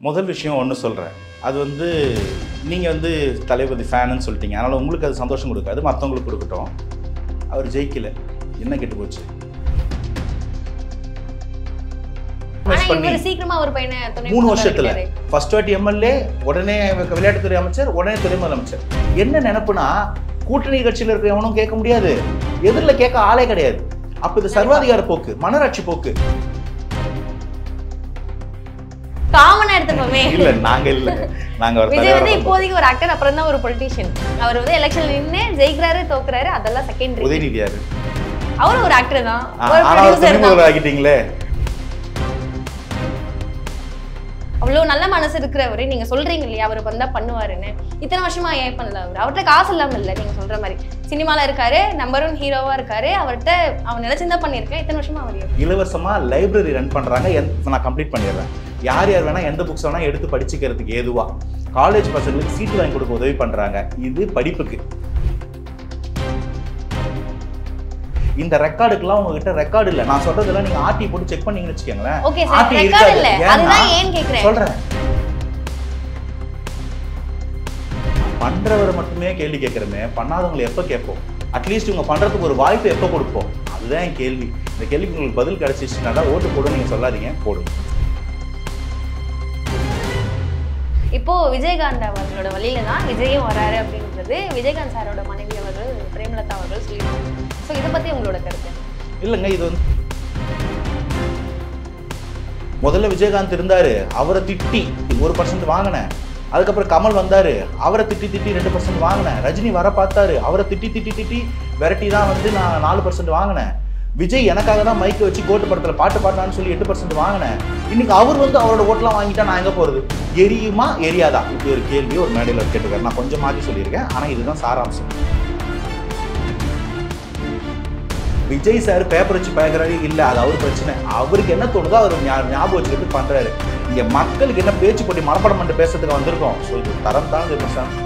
முதல் விஷயம் ஒன்று சொல்கிறேன். அது வந்து நீங்கள் வந்து தளபதி ஃபேனுன்னு சொல்லிட்டீங்க, அதனால் உங்களுக்கு அது சந்தோஷம் கொடுக்காது, மற்றவங்களுக்கு கொடுக்கட்டும். அவர் ஜெயிக்கல, என்ன கெட்டு போச்சு? சீக்கிரமா ஒரு பையனை 3 வருஷத்துல ஃபர்ஸ்ட் வாட்டி எம்எல்ஏ, உடனே விளையாட்டுத்துறை அமைச்சர், உடனே துணை முதலமைச்சர். என்ன நினைப்புனா கூட்டணி கட்சியில் இருக்க எவனும் கேட்க முடியாது, எதிரில் கேட்க ஆளே கிடையாது. அப்போ இது சர்வாதிகார போக்கு, மனராட்சி போக்கு. காமனா எடுத்துப்போமே. இல்ல நாங்க இல்ல, நாங்க விஜய் வந்து இப்போதைக்கு ஒரு ஆக்டர், அப்புறம் தான் ஒரு பொலிட்டீஷியன். அவர் வந்து எலெக்ஷன்ல நின்னு ஜெயிக்கிறாரு தோக்குறாரு, அதெல்லாம் செகண்டரி. உதயநிதி யாரு? அவரும் ஒரு ஆக்டர் தான், ஒரு ப்ரொடியூசர் தான். ஆகிட்டீங்களே. அவ்வளவு நல்ல மனசு இருக்கிறவரு, நீங்க சொல்றீங்க இல்லையா அவர் வந்தா பண்ணுவாருன்னு. இத்தனை வருஷமா ஏன் பண்ணல? அவர்கிட்ட காசு இல்லாம இல்ல, நீங்க சொல்ற மாதிரி சினிமால இருக்காரு, நம்பர் 1 ஹீரோவா இருக்காரு. அவர்கிட்ட அவன் நினைச்சிருந்தா பண்ணிருக்கேன். இத்தனை வருஷமா அவர் இலவசமா லைப்ரரி ரன் பண்றாங்க. நான் கம்ப்ளீட் பண்ணிடுறேன். யார் யார் வேணா எந்த புக்ஸ் வேணா எடுத்து படிச்சுக்கிறதுக்கு ஏதுவா காலேஜ் பசங்களுக்கு சீட்டு வாங்கி கொடுக்க உதவி பண்றாங்க. இது படிப்புக்கு. இந்த ரெக்கார்டுக்குலாம் உங்ககிட்ட ரெக்கார்டு இல்ல. நான் சொல்றதெல்லாம் நீங்க ஆர்டி போட்டு செக் பண்ணீங்கன்னு வச்சுக்கோங்களேன். ஓகே சார், ரெக்கார்டு இல்ல, அதுதான் ஏன் கேக்குறேன். சொல்றேன். பண்றவரை மட்டுமே கேள்வி கேட்கறமே, பண்ணாதவங்களை எப்ப கேட்போம்? அட்லீஸ்ட் இவங்க பண்றதுக்கு ஒரு வாய்ப்பு எப்ப கொடுப்போம்? அதுதான் என் கேள்வி. இந்த கேள்விக்கு உங்களுக்கு பதில் கிடைச்சிச்சுன்னா தான் ஓட்டு போடும். நீங்க சொல்லாதீங்க, போடுங்க. இப்போ விஜயகாந்த் அவர்களோட வழியில தான் விஜயும் வராரு அப்படின்றது விஜயகாந்த் சாரோட மனைவி அவர்கள் பிரேமலதா அவர்கள் சொல்லியிருக்காங்க. ஸோ இதை பத்தி உங்களோட கருத்து? இல்லைங்க, இது வந்து முதல்ல விஜயகாந்த் இருந்தாரு, அவரை திட்டி 1% வாங்கினேன். அதுக்கப்புறம் கமல் வந்தாரு, அவரை திட்டி 2% வாங்கினேன். ரஜினி வர பார்த்தாரு, அவரை திட்டி விரட்டி தான் வந்து நான் 4% வாங்கினேன். விஜய் எனக்காக தான் மைக்கை வச்சு கோட்டு படத்தில் பாட்டு பாடினான்னு சொல்லி 8% வாங்கினேன். இன்னைக்கு அவர் வந்து அவரோட ஓட்டெலாம் வாங்கிட்டா நான் எங்கே போகிறது? எரியுமா எரியாதா? இப்படி ஒரு கேள்வி ஒரு மேடையில் கேட்டுருக்காரு. நான் கொஞ்சம் மாற்றி சொல்லியிருக்கேன், ஆனால் இதுதான் சாராம்சம். விஜய் சார் பேப்பர் வச்சு பயக்கிறாரு இல்லை, அது அவர் பிரச்சனை. அவருக்கு என்ன தோணுதோ அவர் ஞாபகம் வச்சுக்கிட்டு பண்ணுறாரு. இங்கே மக்களுக்கு என்ன பேச்சு போட்டி மனப்பாடம் பண்ணிட்டு பேசுறதுக்கு வந்திருக்கோம். ஸோ இது தரம் தான் விமர்சனம்.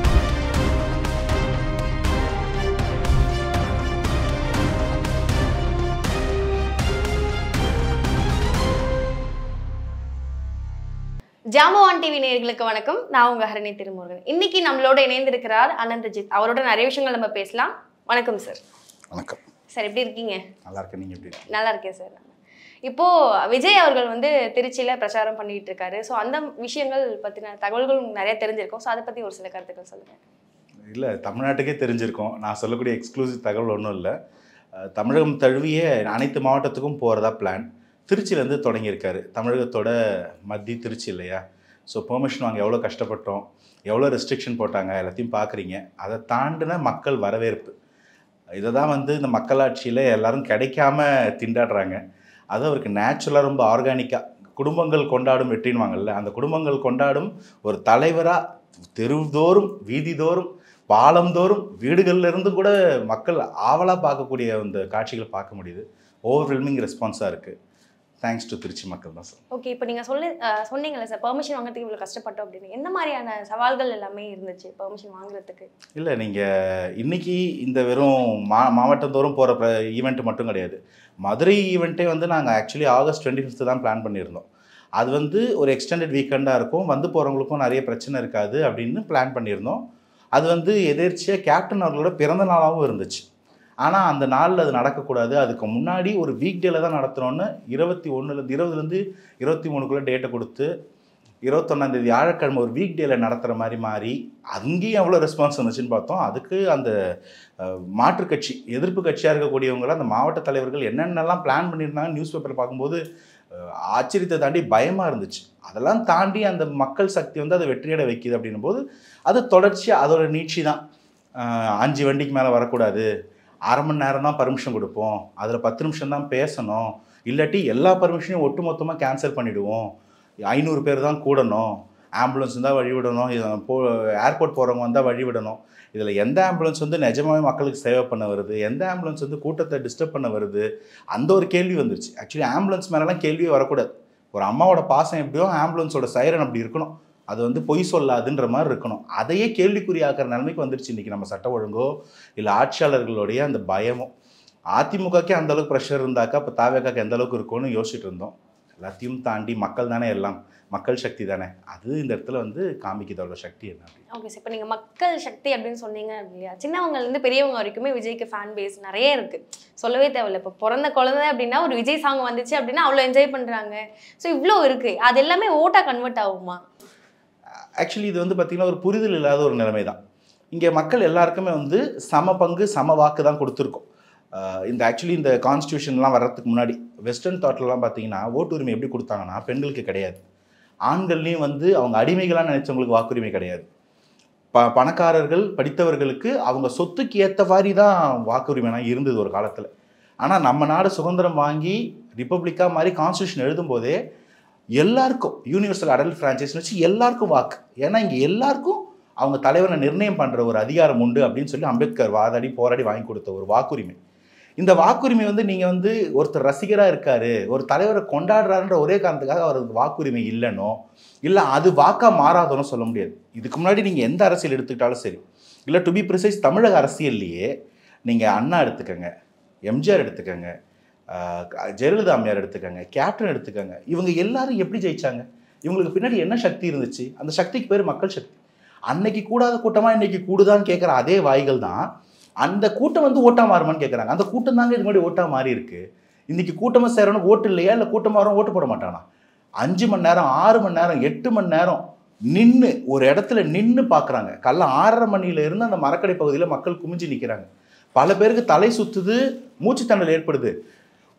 ஜாம்பவான் டிவி நேயர்களுக்கு வணக்கம். நான் உங்க ஹரணி திருமுருகன். இன்னைக்கு நம்மளோட இணைந்திருக்கிறார் அனந்தஜித். அவரோட நிறைய விஷயங்கள் நம்ம பேசலாம். வணக்கம் சார். வணக்கம் சார், எப்படி இருக்கீங்க? நல்லா இருக்கேன். நீங்க எப்படி இருக்கீங்க? நல்லா இருக்கேன் சார். இப்போ விஜய் அவர்கள் வந்து திருச்சியில பிரச்சாரம் பண்ணிட்டு இருக்காரு. ஸோ அந்த விஷயங்கள் பத்தின தகவல்கள் நிறைய தெரிஞ்சிருக்கும். ஸோ அதை பத்தி ஒரு சில கருத்துக்கள் சொல்லுங்க. இல்லை, தமிழ்நாட்டுக்கே தெரிஞ்சிருக்கும். நான் சொல்லக்கூடிய எக்ஸ்க்ளூசிவ் தகவல் ஒன்றும் இல்லை. தமிழகம் தழுவிய அனைத்து மாவட்டத்துக்கும் போகிறதா பிளான். திருச்சியிலேருந்து தொடங்கியிருக்காரு. தமிழகத்தோட மத்திய திருச்சி இல்லையா? ஸோ பெர்மிஷன் வாங்க எவ்வளோ கஷ்டப்பட்டோம், எவ்வளோ ரெஸ்ட்ரிக்ஷன் போட்டாங்க, எல்லாத்தையும் பார்க்குறீங்க. அதை தாண்டின மக்கள் வரவேற்பு. இதை தான் வந்து இந்த மக்களாட்சியில் எல்லோரும் கிடைக்காம திண்டாடுறாங்க. அது அவருக்கு நேச்சுரலாக ரொம்ப ஆர்கானிக்காக குடும்பங்கள் கொண்டாடும் வெற்றின்வாங்கல்ல, அந்த குடும்பங்கள் கொண்டாடும் ஒரு தலைவராக தெருதோறும் வீதிதோறும் பாலந்தோறும் வீடுகள்லேருந்து கூட மக்கள் ஆவலாக பார்க்கக்கூடிய அந்த காட்சிகளை பார்க்க முடியுது. ஓவர்வெல்மிங் ரெஸ்பான்ஸாக இருக்குது. தேங்க்ஸ் டு திருச்சி மக்கள் தான் சார். ஓகே, இப்போ நீங்கள் சொன்னீங்களே சார், பெர்மிஷன் வாங்குறதுக்கு இவ்வளோ கஷ்டப்பட்டோம் அப்படின்னு. எந்த மாதிரியான சவால்கள் எல்லாமே இருந்துச்சு பெர்மிஷன் வாங்குறதுக்கு? இல்லை, நீங்கள் இன்றைக்கி இந்த வெறும் மாவட்டந்தோறும் போகிற ஈவெண்ட் மட்டும் கிடையாது. மதுரை ஈவெண்ட்டே வந்து நாங்கள் ஆக்சுவலி ஆகஸ்ட் 25 தான் பிளான் பண்ணியிருந்தோம். அது வந்து ஒரு எக்ஸ்டெண்டட் வீக்கெண்டாக இருக்கும், வந்து போகிறவங்களுக்கும் நிறைய பிரச்சனை இருக்காது அப்படின்னு பிளான் பண்ணியிருந்தோம். அது வந்து எதேர்ச்சியாக கேப்டன் அவர்களோட பிறந்த நாளாகவும் இருந்துச்சு. ஆனால் அந்த நாளில் அது நடக்கக்கூடாது, அதுக்கு முன்னாடி ஒரு வீக் டேல தான் நடத்துகிறோன்னு 20 23 டேட்டை கொடுத்து 21 வியாழக்கிழமை ஒரு வீக் டேல நடத்துகிற மாதிரி மாறி அங்கேயும் எவ்வளோ ரெஸ்பான்ஸ் வந்துச்சுன்னு பார்த்தோம். அதுக்கு அந்த மாற்று கட்சி எதிர்ப்பு கட்சியாக இருக்கக்கூடியவங்களாம் அந்த மாவட்ட தலைவர்கள் என்னென்னலாம் பிளான் பண்ணியிருந்தாங்க நியூஸ் பேப்பரில் பார்க்கும்போது ஆச்சரியத்தை தாண்டி பயமாக இருந்துச்சு. அதெல்லாம் தாண்டி அந்த மக்கள் சக்தி வந்து அதை வெற்றியடை வைக்கிது அப்படின்னும் போது அது தொடர்ச்சியாக அதோட நீட்சி தான். 5 வண்டிக்கு மேலே வரக்கூடாது, 1/2 மணி நேரம் தான் பர்மிஷன் கொடுப்போம், அதில் 10 நிமிஷம் தான் பேசணும், இல்லாட்டி எல்லா பர்மிஷனையும் ஒட்டு மொத்தமாக கேன்சல் பண்ணிவிடுவோம், 500 பேர் தான் கூடணும், ஆம்புலன்ஸ் இருந்தால் வழிவிடணும், ஏர்போர்ட் போகிறவங்க வந்தால் வழிவிடணும். இதில் எந்த ஆம்புலன்ஸ் வந்து நிஜமாகவே மக்களுக்கு சேவை பண்ண வருது, எந்த ஆம்புலன்ஸ் வந்து கூட்டத்தை டிஸ்டர்ப் பண்ண வருது, அந்த ஒரு கேள்வி வந்துருச்சு. ஆக்சுவலி ஆம்புலன்ஸ் மேலெலாம் கேள்வியே வரக்கூடாது. ஒரு அம்மாவோட பாசம் எப்படியோ ஆம்புலன்ஸோட சைரன் அப்படி இருக்கணும், அது வந்து பொய் சொல்லாதுன்ற மாதிரி இருக்கணும். அதையே கேள்விக்குறியாக்குற நிலைமைக்கு வந்துருச்சு இன்றைக்கி நம்ம சட்ட ஒழுங்கோ இல்லை ஆட்சியாளர்களுடைய அந்த பயமோ. அதிமுகக்கே அந்தளவுக்கு ப்ரெஷர் இருந்தாக்கா இப்போ தாவேக்காக்கு எந்த அளவுக்கு இருக்கும்னு யோசிச்சுட்டு இருந்தோம். எல்லாத்தையும் தாண்டி மக்கள் தானே எல்லாம், மக்கள் சக்தி தானே, அது இந்த இடத்துல வந்து காமிக்குதோட சக்தி என்ன. ஓகே சார், இப்போ நீங்கள் மக்கள் சக்தி அப்படின்னு சொன்னீங்க இல்லையா, சின்னவங்கலேருந்து பெரியவங்க வரைக்குமே விஜய்க்கு ஃபேன் பேஸ் நிறைய இருக்குது, சொல்லவே தேவையில்லை. இப்போ பிறந்த குழந்தை அப்படின்னா ஒரு விஜய் சாங் வந்துச்சு அப்படின்னா அவ்வளோ என்ஜாய் பண்ணுறாங்க. ஸோ இவ்வளோ இருக்குது, அது எல்லாமே ஓட்டாக கன்வெர்ட் ஆகுமா? ஆக்சுவலி இது வந்து பார்த்திங்கன்னா ஒரு புரிதல் இல்லாத ஒரு நிலைமை தான். இங்கே மக்கள் எல்லாருக்குமே வந்து சம பங்கு சம வாக்கு தான் கொடுத்துருக்கோம். இந்த ஆக்சுவலி இந்த கான்ஸ்டியூஷன்லாம் வர்றதுக்கு முன்னாடி வெஸ்டர்ன் தாட்லலாம் பார்த்தீங்கன்னா ஓட்டு உரிமை எப்படி கொடுத்தாங்கன்னா பெண்களுக்கு கிடையாது, ஆண்கள்லேயும் வந்து அவங்க அடிமைகளாக நினைச்சவங்களுக்கு வாக்குரிமை கிடையாது. பணக்காரர்கள் படித்தவர்களுக்கு அவங்க சொத்துக்கு ஏற்ற மாதிரி தான் வாக்குரிமைலாம் இருந்தது ஒரு காலத்தில். ஆனால் நம்ம நாடு சுதந்திரம் வாங்கி ரிப்பப்ளிக்காக மாதிரி கான்ஸ்டியூஷன் எழுதும்போதே எல்லாருக்கும் யூனிவர்சல் அடல்ட் ஃப்ரான்ச்சைஸ்னு வச்சு எல்லாருக்கும் வாக்கு, ஏன்னா இங்கே எல்லாருக்கும் அவங்க தலைவரை நிர்ணயம் பண்ணுற ஒரு அதிகாரம் உண்டு அப்படின்னு சொல்லி அம்பேத்கர் வாதாடி போராடி வாங்கி கொடுத்த ஒரு வாக்குரிமை. இந்த வாக்குரிமை வந்து நீங்கள் வந்து ஒருத்தர் ரசிகராக இருக்காரு, ஒரு தலைவரை கொண்டாடுறாருன்ற ஒரே காரணத்துக்காக அவருக்கு வாக்குரிமை இல்லைனோ இல்லை அது வாக்காக மாறாதோன்னு சொல்ல முடியாது. இதுக்கு முன்னாடி நீங்கள் எந்த அரசியல் எடுத்துக்கிட்டாலும் சரி, இல்லை டு பி ப்ரிசைஸ் தமிழக அரசியல்லையே நீங்கள் அண்ணா எடுத்துக்கோங்க, எம்ஜிஆர் எடுத்துக்கோங்க, ஜெயலலிதா அம்மையார் எடுத்துக்கோங்க, கேப்டன் எடுத்துக்கோங்க, இவங்க எல்லாரும் எப்படி ஜெயிச்சாங்க? இவங்களுக்கு பின்னாடி என்ன சக்தி இருந்துச்சு? அந்த சக்திக்கு பேர் மக்கள் சக்தி. அன்னைக்கு கூடாத கூட்டமாக இன்னைக்கு கூடுதான்னு கேட்குற அதே வாய்கள் தான் அந்த கூட்டம் வந்து ஓட்டா மாறுமான்னு கேட்குறாங்க. அந்த கூட்டம் தாங்க இது மாதிரி ஓட்டா மாறி இருக்கு. இன்னைக்கு கூட்டமாக சேரணும் ஓட்டு இல்லையா, இல்லை கூட்டமாக வரும் ஓட்டு போட மாட்டானா? 5 மணி நேரம் 6 மணி நேரம் 8 மணி நேரம் நின்று ஒரு இடத்துல நின்று பார்க்குறாங்க. காலைல 6:30 மணியில இருந்து அந்த மரக்கடை பகுதியில் மக்கள் குமிஞ்சு நிற்கிறாங்க. பல பேருக்கு தலை சுற்றுது, மூச்சு திணறல் ஏற்படுது.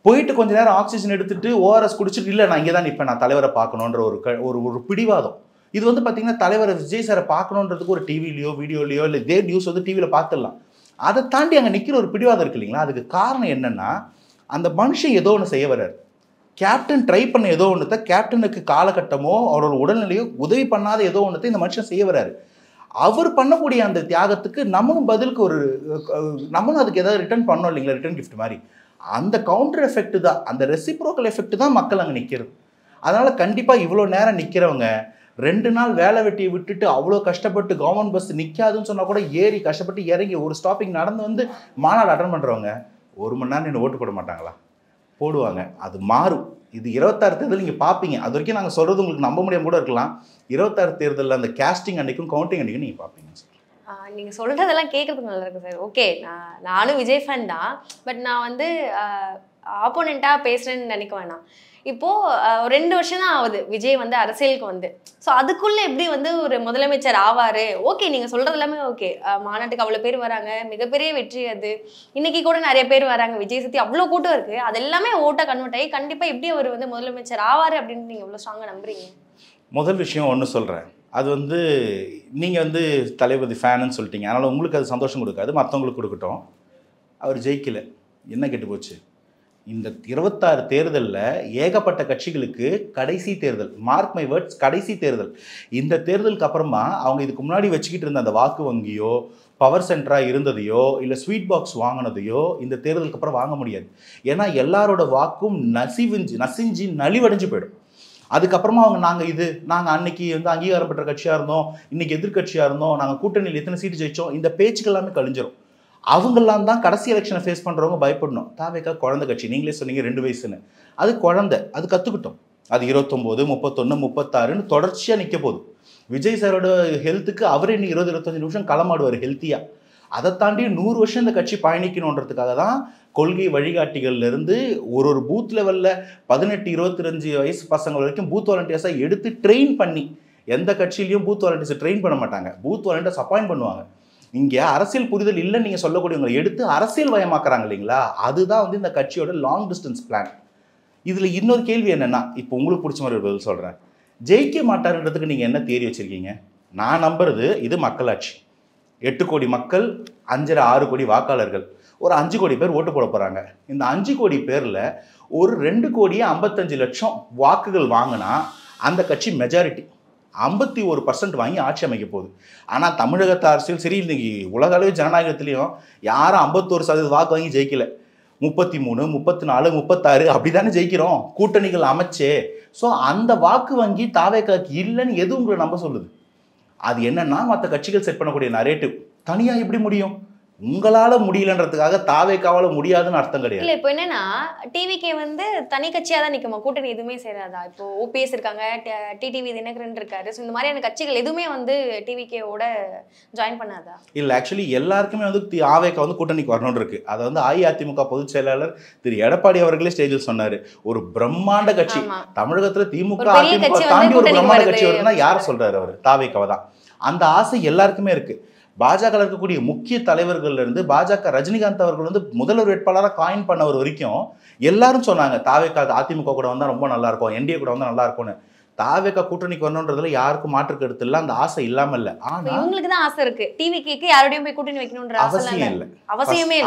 போயிட்டு கொஞ்ச நேரம் ஆக்சிஜன் எடுத்துட்டு ஓஆர்எஸ் குடிச்சிட்டு இல்லை நான் இங்கே தான் நிற்பேன், நான் தலைவரை பார்க்கணுன்ற ஒரு பிடிவாதம். இது வந்து பார்த்தீங்கன்னா தலைவரை விஜய் சாரை பார்க்கணுன்றதுக்கு ஒரு டிவிலையோ வீடியோலையோ இல்லை இதே நியூஸ் வந்து டிவியில் பார்த்துடலாம். அதை தாண்டி அங்கே நிற்கிற ஒரு பிடிவாதம் இருக்கு இல்லைங்களா? அதுக்கு காரணம் என்னன்னா அந்த மனுஷன் ஏதோ ஒன்று செய்ய வர்றாரு. கேப்டன் ட்ரை பண்ண ஏதோ ஒன்றுத்த கேப்டனுக்கு காலகட்டமோ அவரோட உடல்நிலையோ உதவி பண்ணாத ஏதோ ஒன்றத்தை இந்த மனுஷன் செய்ய வர்றாரு. அவர் பண்ணக்கூடிய அந்த தியாகத்துக்கு நம்மளும் பதிலுக்கு நம்மளும் அதுக்கு ஏதாவது ரிட்டர்ன் பண்ணோம் இல்லைங்களா, ரிட்டர்ன் கிஃப்ட் மாதிரி. அந்த கவுண்டர் எஃபெக்ட் தான், அந்த ரெசிப்ரோக்கல் எஃபெக்ட் தான் மக்கள் அங்கே நிற்கிறது. அதனால் கண்டிப்பாக இவ்வளோ நேரம் நிற்கிறவங்க 2 நாள் வேலை வெட்டியை விட்டுட்டு அவ்வளோ கஷ்டப்பட்டு கவர்மெண்ட் பஸ் நிற்காதுன்னு சொன்னால் கூட ஏறி கஷ்டப்பட்டு இறங்கி ஒரு ஸ்டாப்பிங் நடந்து வந்து மாநாடு அட்டன் பண்ணுறவங்க 1 மணி நேரம் ஓட்டு போட மாட்டாங்களா? போடுவாங்க. அது மாறும். இது 26 தேர்தல் நீங்கள் பார்ப்பீங்க. அது வரைக்கும் நாங்கள் சொல்கிறது உங்களுக்கு நம்ப முடியாமல் கூட இருக்கலாம். 26 தேர்தலில் அந்த கேஸ்டிங் அன்றைக்கும் கவுண்டிங் அன்றைக்கும் நீங்கள் பார்ப்பீங்க சார். நீங்கள் சொல்கிறதெல்லாம் கேட்குறதுக்கு நல்லா இருக்கு சார். ஓகே, நானும் விஜய் ஃபேன் தான். பட் நான் வந்து ஆப்போனண்ட்டாக பேசுகிறேன்னு நினைக்க வேணாம். இப்போது 2 வருஷம் தான் ஆகுது விஜய் வந்து அரசியலுக்கு வந்து. ஸோ அதுக்குள்ளே எப்படி வந்து ஒரு முதலமைச்சர் ஆவார்? ஓகே, நீங்கள் சொல்கிறது எல்லாமே ஓகே. மாநாட்டுக்கு அவ்வளோ பேர் வராங்க, மிகப்பெரிய வெற்றி அது. இன்றைக்கி கூட நிறைய பேர் வராங்க, விஜய் சுற்றி அவ்வளோ கூட்டம் இருக்குது. அது எல்லாமே ஓட்டாக கன்வெர்ட் ஆகி கண்டிப்பாக எப்படி அவர் வந்து முதலமைச்சர் ஆவார் அப்படின்னு நீங்கள் எவ்வளோ ஸ்ட்ராங்காக நம்புறீங்க? முதல் விஷயம் ஒன்று சொல்கிறேன். அது வந்து நீங்கள் வந்து தளபதி ஃபேனுன்னு சொல்லிட்டீங்க, அதனால் உங்களுக்கு அது சந்தோஷம் கொடுக்காது, மற்றவங்களுக்கு கொடுக்கட்டும். அவர் ஜெயிக்கலை, என்ன கெட்டு போச்சு? இந்த 26 தேர்தலில் ஏகப்பட்ட கட்சிகளுக்கு கடைசி தேர்தல், மார்க் மை வேர்ட்ஸ், கடைசி தேர்தல். இந்த தேர்தலுக்கு அப்புறமா அவங்க இதுக்கு முன்னாடி வச்சுக்கிட்டு இருந்த அந்த வாக்கு வங்கியோ பவர் சென்டராக இருந்ததையோ இல்லை ஸ்வீட் பாக்ஸ் வாங்கினதையோ இந்த தேர்தலுக்கு அப்புறம் வாங்க முடியாது. ஏன்னா எல்லாரோட வாக்கும் நசிஞ்சு நலிவடைஞ்சு போயிடும். அதுக்கப்புறமா அவங்க நாங்கள் அன்னைக்கு வந்து அங்கீகாரம் பெற்ற கட்சியாக இருந்தோம், இன்னைக்கு எதிர்கட்சியாக இருந்தோம், நாங்கள் கூட்டணியில் எத்தனை சீட்டு ஜெயிச்சோம், இந்த பேச்சுக்கள் எல்லாமே கழிஞ்சிரும். அவங்கெல்லாம் தான் கடைசி எலெக்ஷனை ஃபேஸ் பண்ணுறவங்க பயப்படணும். தாவேக்கா குழந்தை கட்சி, நீங்களே சொன்னீங்க 2 வயசுன்னு. அது குழந்தை, அது கற்றுக்கிட்டோம். அது 29, 31, 36ன்னு தொடர்ச்சியாக நிற்க போகுது. விஜய் சாரோட ஹெல்த்துக்கு அவரே இன்னும் 20-25 நிமிஷம் களமாடுவார் ஹெல்த்தியாக. அதை தாண்டி 100 வருஷம் இந்த கட்சி பயணிக்கணுன்றதுக்காக தான் கொள்கை வழிகாட்டிகள்லேருந்து ஒரு பூத் லெவலில் 18-25 வயசு பசங்க வரைக்கும் பூத் வாலண்டியர்ஸாக எடுத்து ட்ரெயின் பண்ணி, எந்த கட்சியிலையும் பூத் வாலண்டியர்ஸை ட்ரெயின் பண்ண மாட்டாங்க, பூத் வாலண்டியர்ஸ் அப்பாயிண்ட் பண்ணுவாங்க. இங்கே அரசியல் புரிதல் இல்லைன்னு நீங்கள் சொல்லக்கூடியவங்களை எடுத்து அரசியல் வயமாக்குறாங்க இல்லைங்களா? அதுதான் வந்து இந்த கட்சியோட லாங் டிஸ்டன்ஸ் பிளான். இதில் இன்னொரு கேள்வி என்னென்னா, இப்போ உங்களுக்கு பிடிச்ச மாதிரி ஒரு பதில் சொல்கிறேன். ஜெயிக்க மாட்டாருன்றதுக்கு நீங்கள் என்ன தேரி வச்சுருக்கீங்க? நான் நம்புறது இது மக்களாட்சி. 8 கோடி மக்கள், 5.5-6 கோடி வாக்காளர்கள், ஒரு 5 கோடி பேர் ஓட்டு போட போகிறாங்க. இந்த 5 கோடி பேரில் ஒரு 2,55,00,000 வாக்குகள் வாங்கினா அந்த கட்சி மெஜாரிட்டி 51% வாங்கி ஆட்சி அமைக்க போகுது. ஆனால் தமிழகத்து அரசியல் சரி, இன்னைக்கு உலக அளவு ஜனநாயகத்திலையும் யாரும் 51% வாக்கு வாங்கி ஜெயிக்கல. 33, 34, 36 அப்படி தானே ஜெயிக்கிறோம், கூட்டணிகள் அமைச்சே. ஸோ அந்த வாக்கு வங்கி தாவேக்காக்கு இல்லைன்னு எது உங்களை நம்ப சொல்லுது? அது என்னன்னா மற்ற கட்சிகள் செட் பண்ணக்கூடிய நரேட்டிவ். தனியாக எப்படி முடியும்? உங்களால முடியலன்றதுக்காக தாவேக்காவால முடியாதுன்னு அர்த்தம் கிடையாது. இல்ல இப்போ என்னன்னா டிவிகே வந்து தனி கட்சியா தான் நிக்குமா, கூட்டணி எதுவுமே சேராதா? இப்போ ஓபிஎஸ் இருக்காங்க, டிடிவி தினகரன் இருக்காரு, ஸோ இந்த மாதிரியான கட்சிகள் எதுவுமே வந்து டிவிகேவோட ஜாயின் பண்ணாதா? இல்ல ஆக்சுவலி எல்லாருக்குமே வந்து ஆவேக்கா வந்து கூட்டணிக்கு வரணும்னு இருக்கு. அதை வந்து அஇஅதிமுக பொதுச் செயலாளர் திரு எடப்பாடி அவர்களே ஸ்டேஜில் சொன்னாரு. ஒரு பிரம்மாண்ட கட்சி தமிழகத்துல திமுக அதிமுக தாண்டி ஒரு பிரம்மாண்ட கட்சி வருதுன்னா யார் சொல்றாரு? அவர் தாவேக்காவை தான். அந்த ஆசை எல்லாருக்குமே இருக்கு. பாஜக இருக்கக்கூடிய முக்கிய தலைவர்கள்ல இருந்து பாஜக ரஜினிகாந்த் அவர்கள் வந்து முதல்வர் வேட்பாளராக காயின் பண்ணவர் வரைக்கும் எல்லாரும் சொன்னாங்க தாவேக்கா அதிமுக கூட வந்தா ரொம்ப நல்லா இருக்கும், என்டிஏ கூட வந்தா நல்லா இருக்கும்னு. தாவேக்கா கூட்டணிக்கு வரணுன்றதுல யாருக்கும் மாற்று கருத்து இல்ல, அந்த ஆசை இல்லாம இல்ல. ஆனா இவங்களுக்கு தான் ஆசை இருக்கு, டிவிகேக்கு யாரோடையும் போய் கூட்டணி வைக்கணும்ன்ற அவசியம் இல்ல,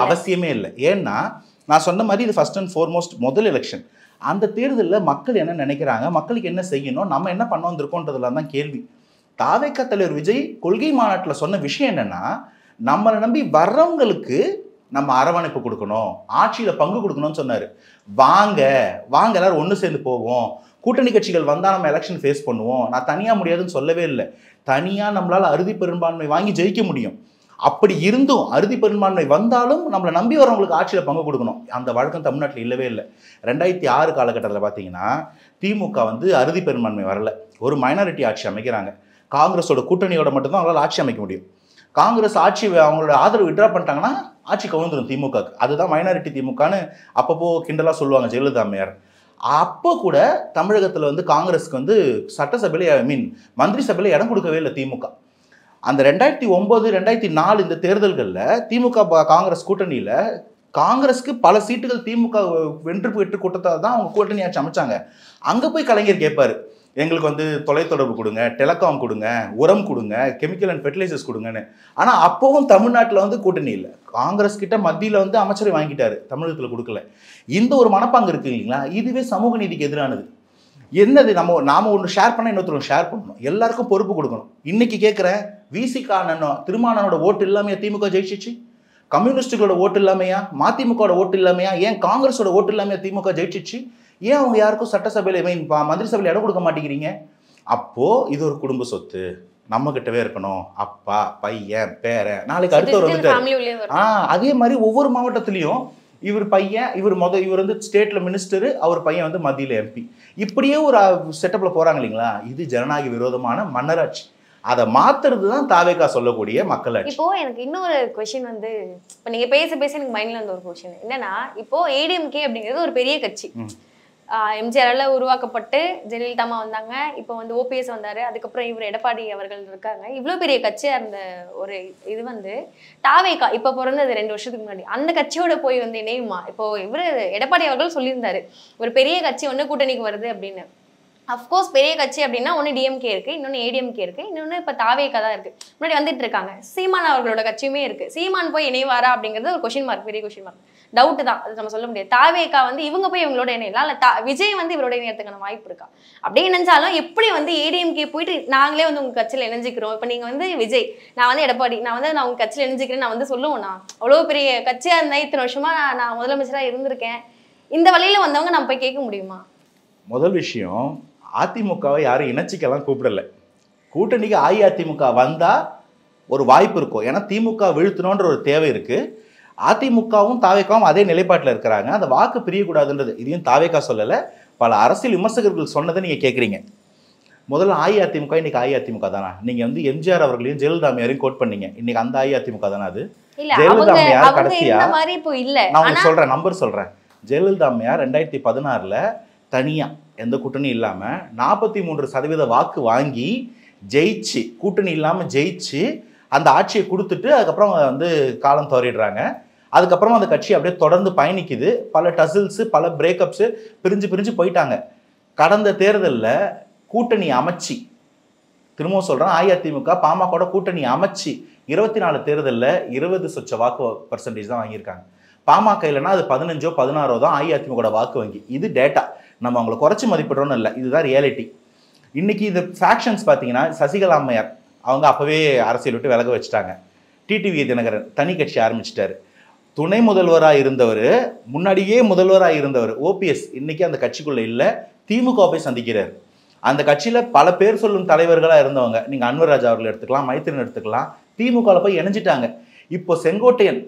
அவசியமே இல்ல. ஏன்னா நான் சொன்ன மாதிரி இது ஃபர்ஸ்ட் அண்ட் ஃபார்மோஸ்ட் முதல் எலெக்ஷன். அந்த தேர்தலில் மக்கள் என்ன நினைக்கிறாங்க, மக்களுக்கு என்ன செய்யணும், நம்ம என்ன பண்ண வந்திருக்கோன்றதுலாம் தான் கேள்வி. தாவேக்கா தலைவர் விஜய் கொள்கை மாநாட்டில் சொன்ன விஷயம் என்னன்னா, நம்மளை நம்பி வர்றவங்களுக்கு நம்ம அரவணைப்பு கொடுக்கணும், ஆட்சியில பங்கு கொடுக்கணும்னு சொன்னாரு. வாங்க வாங்க எல்லாரும் ஒன்று சேர்ந்து போவோம், கூட்டணி கட்சிகள் வந்தால் நம்ம எலெக்ஷன் ஃபேஸ் பண்ணுவோம், நான் தனியாக முடியாதுன்னு சொல்லவே இல்லை. தனியாக நம்மளால் அறுதி பெரும்பான்மை வாங்கி ஜெயிக்க முடியும். அப்படி இருந்தும் அறுதி பெரும்பான்மை வந்தாலும் நம்மளை நம்பி வரவங்களுக்கு ஆட்சியில் பங்கு கொடுக்கணும். அந்த வழக்கம் தமிழ்நாட்டில் இல்லவே இல்லை. 2006 காலகட்டத்தில் பார்த்தீங்கன்னா திமுக வந்து அறுதி பெரும்பான்மை வரல, ஒரு மைனாரிட்டி ஆட்சி அமைக்கிறாங்க. காங்கிரஸோட கூட்டணியோட மட்டும்தான் அவங்களால ஆட்சி அமைக்க முடியும். காங்கிரஸ் ஆட்சி அவங்களோட ஆதரவு விட்ரா பண்ணிட்டாங்கன்னா ஆட்சி கவுந்துடும் திமுகக்கு. அதுதான் மைனாரிட்டி திமுகன்னு அப்பப்போ கிண்டலாக சொல்லுவாங்க ஜெயலலிதா அம்மையார். அப்போ கூட தமிழகத்தில் வந்து காங்கிரஸ்க்கு வந்து சட்டசபையில் மந்திரி சபையில் இடம் கொடுக்கவே இல்லை திமுக. அந்த 2009 2004 இந்த தேர்தல்களில் திமுக காங்கிரஸ் கூட்டணியில் காங்கிரஸ்க்கு பல சீட்டுகள் திமுக வென்று பெற்று கூட்டத்தால் தான் அவங்க கூட்டணி ஆட்சி அமைச்சாங்க. அங்கே போய் கலைஞர் கேட்பாரு, எங்களுக்கு வந்து தொலைத்தொடர்பு கொடுங்க, டெலகாம் கொடுங்க, உரம் கொடுங்க, கெமிக்கல் அண்ட் ஃபெர்டிலைசர்ஸ் கொடுங்கன்னு. ஆனால் அப்போவும் தமிழ்நாட்டில் வந்து கூட்டணி இல்லை. காங்கிரஸ் கிட்ட மத்தியில் வந்து அமைச்சரை வாங்கிட்டாரு, தமிழகத்தில் கொடுக்கல. இந்த ஒரு மனப்பாங்கு இருக்கு இல்லைங்களா, இதுவே சமூக நீதிக்கு எதிரானது. என்னது, நாம ஒன்று ஷேர் பண்ணால் இன்னொருத்தர் ஷேர் பண்ணணும், எல்லாருக்கும் பொறுப்பு கொடுக்கணும். இன்னைக்கு கேட்குறேன், விசிகா திருமானனோட ஓட்டு இல்லாமையா திமுக ஜெயிச்சிச்சு? கம்யூனிஸ்டுகளோட ஓட்டு இல்லாமையா? மதிமுகவோட ஓட்டு இல்லாமையா? ஏன் காங்கிரஸோட ஓட்டு இல்லாமையா திமுக ஜெயிச்சிச்சு? ஏன் அவங்க யாருக்கும் சட்டசபையில் மந்திரி சபையில் இடம் கொடுக்க மாட்டேங்கிறீங்க? அப்போ இது ஒரு குடும்ப சொத்து, நம்ம கிட்டவே இருக்கணும். அப்பா, பையன், பேரன், நாளைக்கு அடுத்தவர் வந்துட்டாரு. அதே மாதிரி ஒவ்வொரு மாவட்டத்திலையும் இவர் பையன், இவர் வந்து ஸ்டேட்ல மினிஸ்டரு, அவர் பையன் வந்து மத்தியில் எம்பி, இப்படியே ஒரு செட்டப்ல போறாங்க இல்லைங்களா? இது ஜனநாயக விரோதமான மன்னராட்சி. அதை மாத்துறது தான் தாவேக்கா சொல்லக்கூடிய மக்களாட்சி. இப்போ எனக்கு இன்னொரு கொஸ்டின் வந்து, இப்போ நீங்க பேச எனக்கு மைண்ட்ல இருந்த ஒரு கொஸ்டின் என்னன்னா, இப்போ ஏடிஎம்கே அப்படிங்கிறது ஒரு பெரிய கட்சி, எம்ஜிஆரால உருவாக்கப்பட்டு ஜெயலலிதா அம்மா வந்தாங்க, இப்போ வந்து ஓபிஎஸ் வந்தாரு, அதுக்கப்புறம் இவர் எடப்பாடி அவர்கள் இருக்காங்க. இவ்வளோ பெரிய கட்சியா இருந்த ஒரு இது வந்து தாவேக்கா இப்போ பிறந்தது 2 வருஷத்துக்கு முன்னாடி, அந்த கட்சியோட போய் வந்து இணையுமா? இப்போ இவர் எடப்பாடி அவர்கள் சொல்லியிருந்தாரு ஒரு பெரிய கட்சி ஒன்று கூட்டணிக்கு வருது அப்படின்னு. அஃப்கோர்ஸ் பெரிய கட்சி அப்படின்னா ஒன்று டிஎம்கே இருக்கு, இன்னொன்று ஏடிஎம்கே இருக்கு, இன்னொன்று இப்போ தாவேக்கா தான் இருக்கு, முன்னாடி வந்துட்டு இருக்காங்க. சீமான் அவர்களோட கட்சியுமே இருக்கு. சீமான் போய் இணைவாரா அப்படிங்கிறது ஒரு கொஸ்டின் மார்க், பெரிய கொஸ்டின் மார்க், டவுட் தான், அது நம்ம சொல்ல முடியாது. தாவேக்கா வந்து இவங்க போய் இவங்களோட இணையலாம், இல்லை விஜய் வந்து இவரோட இணையத்துக்கான வாய்ப்பு இருக்கா? அப்படியே இணைஞ்சாலும் எப்படி வந்து ஏடிஎம்கே போயிட்டு நாங்களே வந்து உங்க கட்சியில் இணைஞ்சிக்கிறோம், இப்போ நீங்க வந்து விஜய், நான் வந்து எடப்பாடி, நான் உங்க கட்சியில் இணைஞ்சிக்கிறேன், நான் வந்து சொல்லுவோம்னா அவ்வளோ பெரிய கட்சியா இருந்தா இத்தனை வருஷமா நான் முதலமைச்சராக இருந்திருக்கேன், இந்த வழியில வந்தவங்க நம்ம போய் கேட்க முடியுமா? முதல் விஷயம், அதிமுகவை யாரும் இணைச்சிக்கலாம் கூப்பிடல. கூட்டணிக்கு அஇஅதிமுக வந்தா ஒரு வாய்ப்பு இருக்கும், ஏன்னா திமுக வீழ்த்தணுன்ற ஒரு தேவை இருக்கு. அதிமுகவும் தாவேக்காவும் அதே நிலைப்பாட்டில் இருக்கிறாங்க, அந்த வாக்கு பிரியக்கூடாதுன்றது இதையும் தாவேக்கா சொல்லலை, பல அரசியல் விமர்சகர்கள் சொன்னதை நீங்கள் கேட்குறீங்க. முதல்ல அஇஅதிமுக இன்னைக்கு அஇஅதிமுக தானா? நீங்கள் வந்து எம்ஜிஆர் அவர்களையும் ஜெயலலிதா அம்மையாரையும் கோட் பண்ணீங்க, இன்னைக்கு அந்த அஇஅதிமுக தானே அது? ஜெயலலிதா அம்மையார் கடைசியா, நான் உங்களுக்கு சொல்கிறேன், நம்பர் சொல்கிறேன். ஜெயலலிதா அம்மையார் 2016 தனியாக எந்த கூட்டணியும் இல்லாமல் 43% வாக்கு வாங்கி ஜெயிச்சு, கூட்டணி இல்லாமல் ஜெயிச்சு அந்த ஆட்சியை கொடுத்துட்டு அதுக்கப்புறம் வந்து காலம் தவறிடுறாங்க. அதுக்கப்புறமா அந்த கட்சி அப்படியே தொடர்ந்து பயணிக்குது, பல டசில்ஸு, பல பிரேக்கப்ஸு, பிரிஞ்சு போயிட்டாங்க. கடந்த தேர்தலில் கூட்டணி அமைச்சு, திரும்பவும் சொல்கிறேன், அஇஅதிமுக பாமகோட கூட்டணி அமைச்சு 24 தேர்தலில் 20% வாக்கு பர்சன்டேஜ் தான் வாங்கியிருக்காங்க. பாமக இல்லைன்னா அது 15 16 தான் அஇஅதிமுக வாக்கு வங்கி. இது டேட்டா, நம்ம அவங்களை குறைச்சி மதிப்பிடுறோன்னு இல்லை, இதுதான் ரியாலிட்டி. இன்னைக்கு இந்த ஃபேக்ஷன்ஸ் பார்த்தீங்கன்னா, சசிகலா அம்மையார் அவங்க அப்போவே அரசியல் விட்டு விலக வச்சுட்டாங்க. டிடிவி தினகரன் தனி கட்சி ஆரம்பிச்சிட்டாரு. துணை முதல்வராக இருந்தவர், முன்னாடியே முதல்வராக இருந்தவர் ஓபிஎஸ் இன்னைக்கு அந்த கட்சிக்குள்ளே இல்லை, திமுக போய் சந்திக்கிறார். அந்த கட்சியில் பல பேர் சொல்லும் தலைவர்களாக இருந்தவங்க, நீங்கள் அன்வர் ராஜா அவர்கள் எடுத்துக்கலாம், மைத்திரன் எடுத்துக்கலாம், திமுகவில் போய் இணைஞ்சிட்டாங்க. இப்போ செங்கோட்டையன்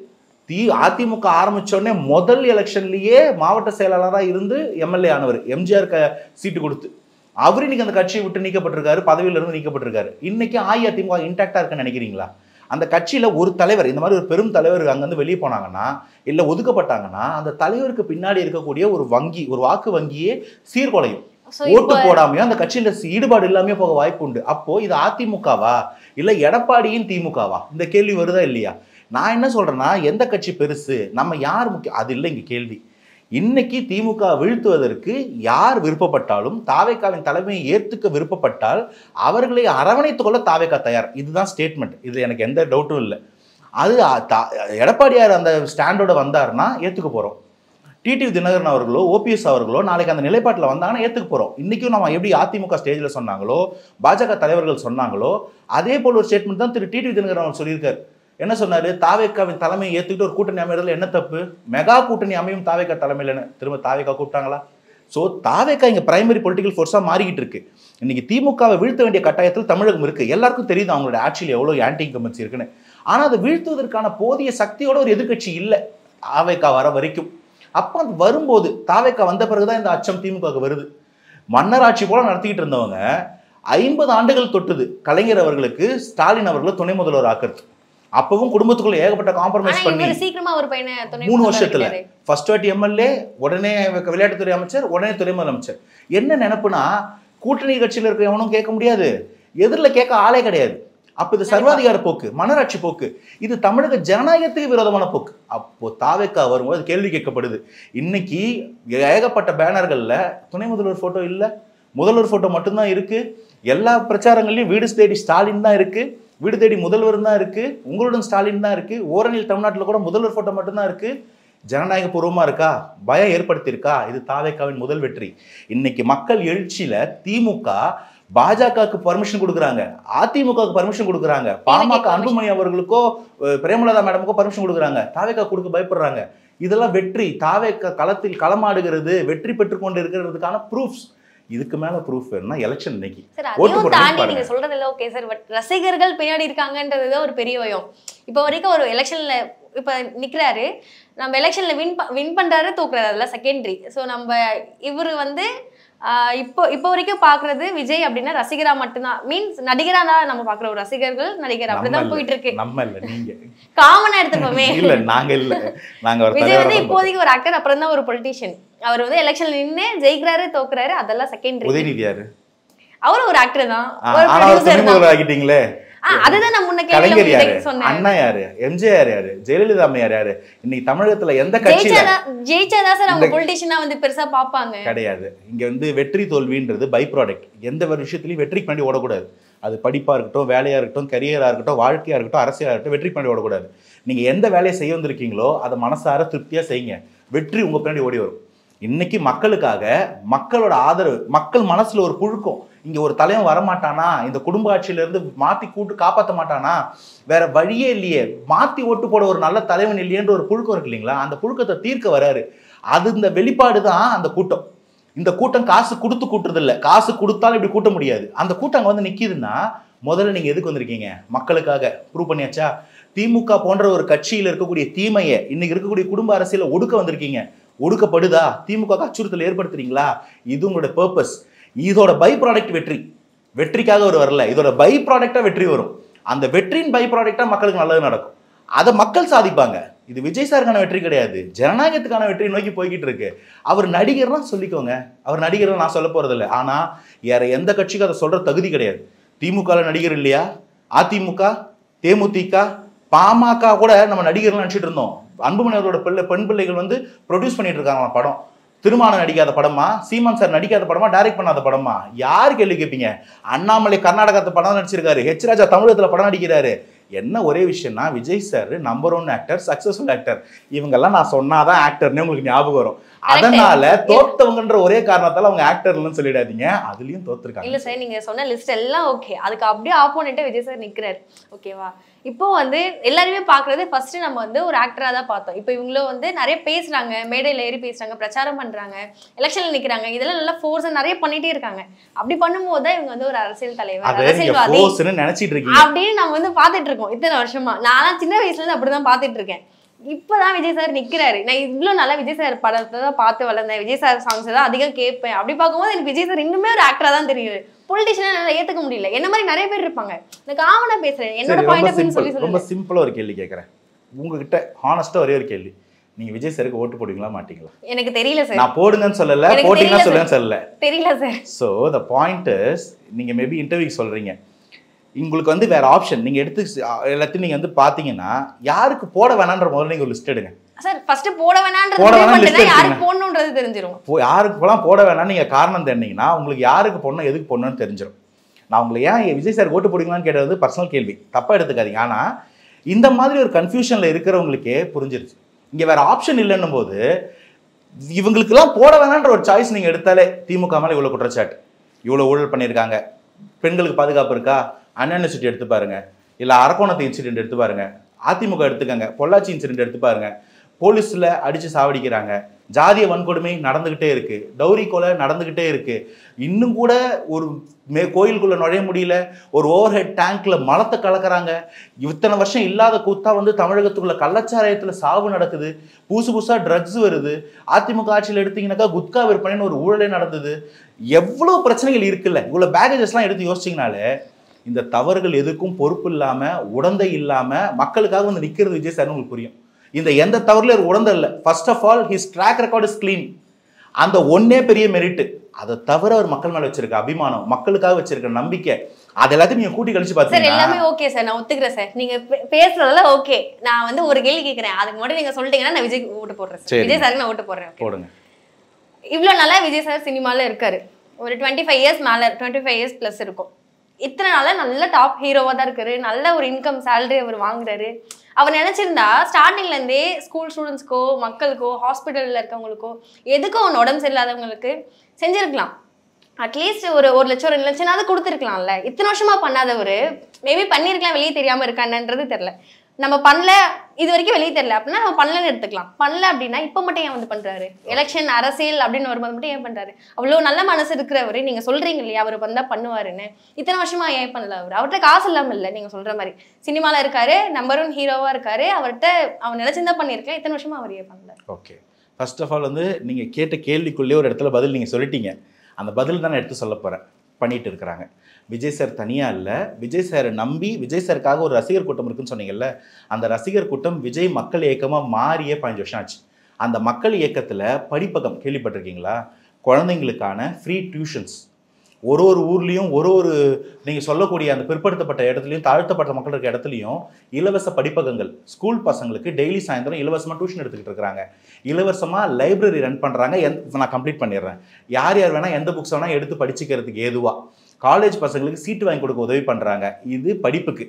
அதிமுக ஆரம்பிச்சோடனே முதல் எலெக்ஷன்லயே மாவட்ட செயலாளராக இருந்து எம்எல்ஏ ஆனவர், எம்ஜிஆர் சீட்டு கொடுத்து அவர் இன்னைக்கு அந்த கட்சியை விட்டு நீக்கப்பட்டிருக்காரு, பதவியிலிருந்து நீக்கப்பட்டிருக்காரு. இன்னைக்கு அதிமுக இன்டாக்டா இருக்குன்னு நினைக்கிறீங்களா? அந்த கட்சியில ஒரு தலைவர், இந்த மாதிரி ஒரு பெரும் தலைவர் அங்கிருந்து வெளியே போனாங்கன்னா இல்ல ஒதுக்கப்பட்டாங்கன்னா அந்த தலைவருக்கு பின்னாடி இருக்கக்கூடிய ஒரு வங்கி, ஒரு வாக்கு வங்கியே சீர்குலையும். ஓட்டு போடாமையோ அந்த கட்சியில ஈடுபாடு இல்லாம போக வாய்ப்பு உண்டு. அப்போ இது அதிமுகவா இல்ல எடப்பாடியின் திமுகவா? இந்த கேள்வி வருதா இல்லையா? நான் என்ன சொல்றேன்னா, எந்த கட்சி பெருசு, நம்ம யார் முக்கியம், அது இல்லை இங்க கேள்வி. இன்னைக்கு திமுக வீழ்த்துவதற்கு யார் விருப்பப்பட்டாலும், தாவேகாவின் தலைமையை ஏற்றுக்க விருப்பப்பட்டால் அவர்களை அரவணைத்துக் கொள்ள தாவேகா தயார். இதுதான் ஸ்டேட்மெண்ட். இது எனக்கு எந்த டவுட்டும் இல்லை. அது எடப்பாடியார் அந்த ஸ்டாண்டோட வந்தாருன்னா ஏற்றுக்க போறோம். டிடிவி தினகரன் அவர்களோ ஓபிஎஸ் அவர்களோ நாளைக்கு அந்த நிலைப்பாட்டில் வந்தாங்கன்னா ஏற்றுக்க போறோம். இன்னைக்கும் நம்ம எப்படி அதிமுக ஸ்டேஜில் சொன்னாங்களோ, பாஜக தலைவர்கள் சொன்னாங்களோ, அதே போல ஒரு ஸ்டேட்மெண்ட் தான் திரு டிடிவி தினகரன் அவர் சொல்லியிருக்காரு. என்ன சொன்னாரு? தாவேகாவின் தலைமையை ஏற்றுக்கிட்டு ஒரு கூட்டணி அமைறதுல என்ன தப்பு? மெகா கூட்டணி அமையும் தாவேகா தலைமையில் திரும்ப தாவேகா கூப்பிட்டாங்களா? ஸோ தாவேகா இங்கே பிரைமரி பொலிட்டிக்கல் ஃபோர்ஸாக மாறிக்கிட்டு இருக்கு. இன்னைக்கு திமுகவை வீழ்த்த வேண்டிய கட்டாயத்தில் தமிழகம் இருக்கு. எல்லாருக்கும் தெரியுது அவங்களோட ஆட்சியில் எவ்வளோ ஆன்டி இன்கம்பன்சி இருக்குன்னு. ஆனால் அதை வீழ்த்துவதற்கான போதிய சக்தியோட ஒரு எதிர்கட்சி இல்லை தாவேகா வர வரைக்கும். அப்போ அது வரும்போது தாவேகா வந்த பிறகுதான் இந்த அச்சம் திமுகவுக்கு வருது. மன்னராட்சி போல நடத்திக்கிட்டு இருந்தவங்க 50 ஆண்டுகள் தொட்டுது கலைஞர் அவர்களுக்கு ஸ்டாலின் அவர்களை துணை முதல்வர் ஆக்குறது. அப்பவும் குடும்பத்துக்குள்ள ஏகப்பட்ட காம்ப்ரமைஸ் பண்ணி சீக்கிரமா ஒரு பையனை 3 வருஷத்துல ஃபர்ஸ்ட் வாட்டி எம்எல்ஏ, உடனே விளையாட்டுத்துறை அமைச்சர், உடனே துணை முதலமைச்சர். என்ன நினைப்புனா, கூட்டணி கட்சியில் இருக்க எவனும் கேட்க முடியாது, எதிரில் கேட்க ஆளே கிடையாது. அப்ப இது சர்வாதிகார போக்கு, மன்னராட்சி போக்கு, இது தமிழக ஜனநாயகத்துக்கு விரோதமான போக்கு. அப்போ தாவேகா வரும்போது கேள்வி கேட்கப்படுது. இன்னைக்கு ஏகப்பட்ட பேனர்கள்ல துணை முதல்வர் போட்டோ இல்ல, முதல்வர் போட்டோ மட்டும்தான் இருக்கு. எல்லா பிரச்சாரங்கள்லயும் வீடு தேடி ஸ்டாலின் தான் இருக்கு, வீடு தேடி முதல்வர் தான் இருக்கு, உங்களுடன் ஸ்டாலின் தான் இருக்கு. ஓரணியில் தமிழ்நாட்டில் கூட முதல்வர் போட்டோ மட்டும்தான் இருக்கு. ஜனநாயக பூர்வமா இருக்கா? பயம் ஏற்படுத்தியிருக்கா? இது தாவேகாவின் முதல் வெற்றி. இன்னைக்கு மக்கள் எழுச்சியில திமுக பாஜகவுக்கு பர்மிஷன் கொடுக்குறாங்க, அதிமுகவுக்கு பர்மிஷன் கொடுக்குறாங்க, பாமக அன்புமணி அவர்களுக்கோ பிரேமலதா மேடமுக்கோ பர்மிஷன் கொடுக்குறாங்க, தாவேகா கொடுக்க பயப்படுறாங்க. இதெல்லாம் வெற்றி. தாவேகா களத்தில் களமாடுகிறது, வெற்றி பெற்றுக்கொண்டு இருக்கிறதுக்கான ப்ரூஃப்ஸ். இதுக்கு மேல ப்ரூஃப் வேணும்னா எலெக்ஷன் இன்னைக்கு நீங்க சொல்றது இல்ல. ஓகே சார், பட் ரசிகர்கள் பின்னாடி இருக்காங்கன்றதுதான் ஒரு பெரிய பயம். இப்போ வரைக்கும் ஒரு எலெக்ஷன்ல இப்ப நிக்கிறாரு, நம்ம எலெக்ஷன்ல வின் பண்றாரு தூக்குறாரு, அதெல்லாம் செகண்டரி. ஸோ நம்ம இவரு வந்து இப்போ வரைக்கும் பாக்குறது விஜய் அப்படின்னா ரசிகரா மட்டும்தான், மீன்ஸ் நடிகரா தான் நம்ம பாக்குற ஒரு ரசிகர்கள் நடிகர் அப்படிதான் போயிட்டு இருக்கு. நம்ம இல்ல, நீங்க காமனா எடுத்துப்போமே. இல்ல நாங்க இல்ல, நாங்க விஜய் வந்து இப்போதைக்கு ஒரு ஆக்டர், அப்புறம் தான் ஒரு பொலிட்டீஷியன். அவர் வந்து எலெக்ஷன்ல நின்று ஜெயிக்கிறாரு தோக்குறாரு, அதெல்லாம் செகண்டரி. உதயநிதி யாரு? அவரும் ஒரு ஆக்டர் தான், ஒரு ப்ரொடியூசர் தான். ஆகிட்டீங்களே. அதுதான் நான் முன்ன கலைஞர் யாரு, அண்ணா யாரு, எம்ஜிஆர் யாரு, ஜெயலலிதா அம்மையார் யாரு? இன்னைக்கு தமிழகத்துல எந்த கட்சியில ஜெயிச்சாதான் சார் அவங்க பொலிட்டிஷியனா வந்து பெருசா பாப்பாங்க? கிடையாது. இங்க வந்து வெற்றி தோல்வின்றது பை ப்ராடக்ட். எந்த ஒரு விஷயத்துலயும் வெற்றிக்கு வேண்டி ஓடக்கூடாது. அது படிப்பா இருக்கட்டும், வேலையா இருக்கட்டும், கரியரா இருக்கட்டும், வாழ்க்கையா இருக்கட்டும், அரசியலா இருக்கட்டும், வெற்றிக்கு வேண்டி ஓடக்கூடாது. நீங்க எந்த வேலையை செய்ய வந்திருக்கீங்களோ அதை மனசார திருப்தியா செய்யுங்க, வெற்றி உங்க பின்னாடி ஓடி வரும். இன்னைக்கு மக்களுக்காக, மக்களோட ஆதரவு, மக்கள் மனசுல ஒரு புழுக்கம், இங்க ஒரு தலைவன் வரமாட்டானா, இந்த குடும்ப ஆட்சியில இருந்து மாத்தி கூட்டு காப்பாற்ற மாட்டானா, வேற வழியே இல்லையே, மாத்தி ஓட்டு போட ஒரு நல்ல தலைவன் இல்லையன்ற ஒரு புழுக்கம் இருக்கு இல்லைங்களா? அந்த புழுக்கத்தை தீர்க்க வராரு. அது இந்த வெளிப்பாடு தான் அந்த கூட்டம். இந்த கூட்டம் காசு கொடுத்து கூட்டுறது இல்லை, காசு கொடுத்தாலும் இப்படி கூட்ட முடியாது. அந்த கூட்டம் அங்க வந்து நிக்குதுன்னா முதல்ல நீங்க எதுக்கு வந்திருக்கீங்க? மக்களுக்காக. ப்ரூவ் பண்ணியாச்சா? திமுக போன்ற ஒரு கட்சியில் இருக்கக்கூடிய தீமையை, இன்னைக்கு இருக்கக்கூடிய குடும்ப அரசியல ஒடுக்க வந்திருக்கீங்க. ஒடுக்கப்படுதா? திமுக அச்சுறுத்தல் ஏற்படுத்துறீங்களா? இது உங்களோட பர்பஸ். இதோட பை ப்ராடக்ட் வெற்றி. வெற்றிக்காக ஒரு வரல, இதோட பை ப்ராடக்டா வெற்றி வரும். அந்த வெற்றியின் பை ப்ராடக்டா மக்களுக்கு நல்லது நடக்கும், அதை மக்கள் சாதிப்பாங்க. இது விஜய் சாருக்கான வெற்றி கிடையாது, ஜனநாயகத்துக்கான வெற்றி நோக்கி போய்கிட்டு இருக்கு. அவர் நடிகர்னா சொல்லிக்கோங்க, அவர் நடிகர் நான் சொல்ல போறது இல்லை. ஆனா வேற எந்த கட்சிக்கும் அதை சொல்ற தகுதி கிடையாது. திமுக நடிகர் இல்லையா? அதிமுக, தேமுதிக, பாமக கூட நம்ம நடிகர்லாம் நினைச்சிட்டு இருந்தோம். அன்புமணி அவரோட பெண் பிள்ளைகள் வந்து ப்ரொடியூஸ் பண்ணிட்டு இருக்காங்க படம். திருமணம் நடிக்காத படமா, சீமான் சார் நடிக்காத படமா, டைரக்ட் பண்ணாத படமா? யாரு கேள்வி கேட்பீங்க? அண்ணாமலை கர்நாடகத்தை படம் நடிச்சிருக்காரு, ஹெச் ராஜா தமிழகத்துல படம் நடிக்கிறாரு. என்ன ஒரே விஷயம்னா, Vijay sir number 1 actor, successful actor. இவங்கெல்லாம் நான் சொன்னாதான் ஆக்டர்னே உங்களுக்கு ஞாபகம் வரும். அதனால தோத்தவங்கன்ற ஒரே காரணத்தால அவங்க ஆக்டர்லன்னு சொல்லிடாதீங்க, அதுலயும் தோத்துருக்காங்க. இல்ல சார், நீங்க சொன்ன லிஸ்ட் எல்லாம் ஓகே, அதுக்கு அப்படியே ஆப்போனன்ட்டா விஜய் சார் நிக்கிறாரு. ஓகேவா? இப்போ வந்து எல்லாருமே பாக்குறது ஃபர்ஸ்ட் நம்ம வந்து ஒரு ஆக்டரா தான் பார்த்தோம். இப்போ இவங்களும் வந்து நிறைய பேசுறாங்க, மேடையில ஏறி பேசுறாங்க, பிரச்சாரம் பண்றாங்க, எலெக்ஷன்ல நிக்கிறாங்க, இதெல்லாம் நல்லா ஃபோர்ஸா நிறைய பண்ணிட்டே இருக்காங்க. அப்படி பண்ணும்போது தான் இவங்க வந்து ஒரு அரசியல் தலைவர், அரசியல்வாதி நினைச்சிட்டு இருக்கீங்க அப்படின்னு நம்ம வந்து பாத்துட்டு இருக்கோம் இத்தனை வருஷமா. நான் சின்ன வயசுல இருந்து அப்படிதான் பாத்துட்டு இருக்கேன். இப்பதான் விஜய் சார் நிக்கிறாரு. நான் இவ்வளவு நல்லா விஜய் சார் படத்தை தான் பார்த்து வளர்ந்தேன், விஜய் சார் சாங்ஸ் தான் அதிகம் கேட்பேன். அப்படி பார்க்கும்போது எனக்கு விஜய் சார் இன்னுமே ஒரு ஆக்டரா தான் தெரியுது. பொலிட்டிஷியனா என்னால ஏத்துக்க முடியல. என்ன மாதிரி நிறைய பேர் இருப்பாங்க, இந்த காமனா பேசுறேன், என்னோட பாயிண்ட் ஆஃப் வியூ சொல்லி ரொம்ப சிம்பிளா ஒரு கேள்வி கேட்கறேன் உங்ககிட்ட, ஹானஸ்டா ஒரே ஒரு கேள்வி. நீங்க விஜய் சாருக்கு ஓட்டு போடுவீங்களா மாட்டீங்களா? எனக்கு தெரியல சார். நான் போடுங்கன்னு சொல்லல, போட்டீங்கன்னா சொல்லுங்கன்னு சொல்லல, தெரியல sir. So the point is, நீங்க மேபி இன்டர்வியூ சொல்றீங்க, உங்களுக்கு வந்து வேற ஆப்ஷன் நீங்க எடுத்து எல்லாத்தையும் நீங்க வந்து பாத்தீங்கன்னா யாருக்கு போட வேணான்ற முதல்ல நீங்க ஒரு லிஸ்ட் எடுங்க சார். ஃபர்ஸ்ட் போட வேணாம்ன்றது யாருக்கு போடணும்ன்றது தெரிஞ்சிரும். யாருக்குலாம் போட வேணாம்னு நீங்க காரணம் தெரிஞ்சீங்கன்னா உங்களுக்கு யாருக்கு போடணும் எதுக்கு போடணும்னு தெரிஞ்சிடும். நான் உங்களுக்கு ஏன் விஜய் சார் ஓட்டு போடுவீங்களான்னு கேட்டது பர்சனல் கேள்வி, தப்பா எடுத்துக்காதீங்க. ஆனா இந்த மாதிரி ஒரு கன்ஃபியூஷன்ல இருக்கிறவங்களுக்கே புரிஞ்சிருச்சு. இங்க வேற ஆப்ஷன் இல்லைன்னும் போது இவங்களுக்குலாம் போட வேணான்ற ஒரு சாய்ஸ் நீங்க எடுத்தாலே திமுக மேல இவ்வளவு குற்றச்சாட்டு, இவ்வளவு ஊழல் பண்ணியிருக்காங்க, பெண்களுக்கு பாதுகாப்பு இருக்கா, அன்யூனிவர்சிட்டி எடுத்து பாருங்க, இல்ல அரக்கோணத்து இன்சிடென்ட் எடுத்து பாருங்க, அதிமுக எடுத்துக்கங்க, பொள்ளாச்சி இன்சிடென்ட் எடுத்து பாருங்க, போலீஸ்ல அடிச்சு சாவடிக்கிறாங்க, ஜாதிய வன்கொடுமை நடந்துகிட்டே இருக்கு, டௌரி கொலை நடந்துகிட்டே இருக்கு, இன்னும் கூட ஒரு கோயிலுக்குள்ள நுழைய முடியல, ஒரு ஓவர் ஹெட் டேங்க்ல மலத்தை கலக்குறாங்க, இத்தனை வருஷம் இல்லாத கூத்தா வந்து தமிழகத்துக்குள்ள கள்ளச்சாராயத்துல சாவு நடக்குது, புதுசா ட்ரக்ஸ் வருது, அதிமுக ஆட்சியில் எடுத்தீங்கன்னாக்கா குட்கா விற்பனைன்னு ஒரு ஊழலே நடந்தது, எவ்வளவு பிரச்சனைகள் இருக்குல்ல. இவ்வளவு பேகேஜஸ் எல்லாம் எடுத்து யோசிச்சிங்கனாலே இந்த தவறுகள் எதுக்கும் பொறுப்பு இல்லாம உடந்தை இல்லாம மக்களுக்காக வந்து நிக்கிறது விஜய் சார் உங்களுக்கு புரியும். இந்த எந்த தவறுல ஒரு உடந்தை இல்லை. First of all his track record is clean. அந்த ஒன்னே பெரிய மெரிட். அதை தவிர அவர் மக்கள் மேல வச்சிருக்க அபிமானம், மக்களுக்காக வச்சிருக்க நம்பிக்கை, அது எல்லாத்தையும் நீங்க கூட்டி கழிச்சு பாத்தீங்கன்னா எல்லாமே ஓகே சார். நான் ஒத்துக்கிறேன் சார், நீங்க பேசுறதெல்லாம் ஓகே. நான் வந்து ஒரு கேள்வி கேட்கிறேன், அதுக்கு மட்டும் நீங்க சொல்லிட்டீங்கன்னா நான் விஜய் ஓட்டு போடுறேன். விஜய் சாருக்கு நான் ஓட்டு போடுறேன். போடுங்க. இவ்வளவு நாளா விஜய் சார் சினிமால இருக்காரு, ஒரு 25 இயர்ஸ் மேல, 25 இயர்ஸ் பிளஸ் இருக்கும். இத்தனை நாளா நல்ல டாப் ஹீரோவா தான் இருக்காரு, நல்ல ஒரு இன்கம் சேலரி அவர் வாங்குறாரு. அவர் நினைச்சிருந்தா ஸ்டார்டிங்ல இருந்தே ஸ்கூல் ஸ்டூடெண்ட்ஸ்க்கோ, மக்களுக்கோ, ஹாஸ்பிட்டல்ல இருக்கவங்களுக்கோ, எதுக்கும் ஒன்று உடம்பு சரியில்லாதவங்களுக்கு செஞ்சிருக்கலாம். அட்லீஸ்ட் ஒரு 1 லட்சம் 2 லட்சம்னாவது கொடுத்துருக்கலாம்ல. இத்தனை வருஷமா பண்ணாதவர் மேபி பண்ணிருக்கலாம், வெளியே தெரியாம இருக்கான்ன்றது தெரியல. நம்ம பண்ணல, இது வரைக்கும் வெளியே தெரியல அப்படின்னா நம்ம பண்ணலன்னு எடுத்துக்கலாம். பண்ணல அப்படின்னா இப்ப மட்டும் ஏன் வந்து பண்றாரு? எலெக்ஷன் அரசியல் அப்படின்னு வரும்போது மட்டும் ஏன் பண்றாரு? அவ்வளவு நல்ல மனசு இருக்கிறவரு, நீங்க சொல்றீங்க இல்லையா அவர் வந்தா பண்ணுவாருன்னு, இத்தனை வருஷமா ஏன் பண்ணல? அவர்கிட்ட காசு இல்லாம இல்ல, நீங்க சொல்ற மாதிரி சினிமால இருக்காரு, நம்பர் 1 ஹீரோவா இருக்காரு, அவர்கிட்ட அவர் நினைச்சிருந்தா பண்ணிருக்கலாம். இத்தனை வருஷமா அவர் ஏன் பண்ணல? ஓகே, ஃபர்ஸ்ட் ஆஃப் ஆல் வந்து நீங்க கேட்ட கேள்விக்குள்ளே ஒரு இடத்துல பதில் நீங்க சொல்லிட்டீங்க. அந்த பதில் தான் நான் எடுத்து சொல்ல போறேன். பண்ணிட்டு இருக்கிறாங்க. விஜய் சார் தனியா இல்லை, விஜய் சாரை நம்பி விஜய் சாருக்காக ஒரு ரசிகர் கூட்டம் இருக்குன்னு சொன்னீங்கல்ல, அந்த ரசிகர் கூட்டம் விஜய் மக்கள் இயக்கமாக மாறியே 15 வருஷம் ஆச்சு. அந்த மக்கள் இயக்கத்தில் படிப்பகம் கேள்விப்பட்டிருக்கீங்களா? குழந்தைங்களுக்கான ஃப்ரீ டியூஷன்ஸ் ஒரு ஊர்லேயும் ஒரு நீங்கள் சொல்லக்கூடிய அந்த பிற்படுத்தப்பட்ட இடத்துலையும் தாழ்த்தப்பட்ட மக்கள் இருக்க இடத்துலையும் இலவச படிப்பகங்கள், ஸ்கூல் பசங்களுக்கு டெய்லி சாயந்தரம் இலவசமாக டியூஷன் எடுத்துக்கிட்டு இருக்கிறாங்க. இலவசமாக லைப்ரரி ரன் பண்ணுறாங்க. நான் கம்ப்ளீட் பண்ணிடுறேன். யார் வேணால் எந்த புக்ஸ் வேணால் எடுத்து படிச்சுக்கிறதுக்கு ஏதுவாக. காலேஜ் பசங்களுக்கு சீட்டு வாங்கி கொடுக்க உதவி பண்ணுறாங்க. இது படிப்புக்கு.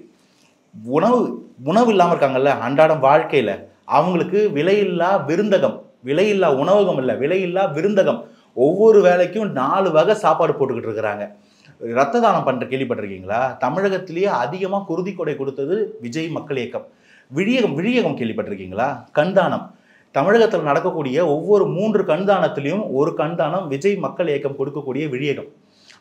உணவு இல்லாமல் இருக்காங்கல்ல அன்றாடம் வாழ்க்கையில், அவங்களுக்கு விலையில்லா விருந்தகம், விலையில்லா உணவகம் இல்லை, விலையில்லா விருந்தகம். ஒவ்வொரு வேலைக்கும் 4 வகை சாப்பாடு போட்டுக்கிட்டு இருக்கிறாங்க. ரத்த தானம் பண்ணுற கேள்விப்பட்டிருக்கீங்களா? தமிழகத்திலேயே அதிகமாக குருதி கொடை கொடுத்தது விஜய் மக்கள் இயக்கம். விழியகம் கேள்விப்பட்டிருக்கீங்களா? கண் தானம். தமிழகத்தில் நடக்கக்கூடிய ஒவ்வொரு 3 கண் தானத்திலையும் ஒரு கண் தானம் விஜய் மக்கள் இயக்கம் கொடுக்கக்கூடிய விழியகம்.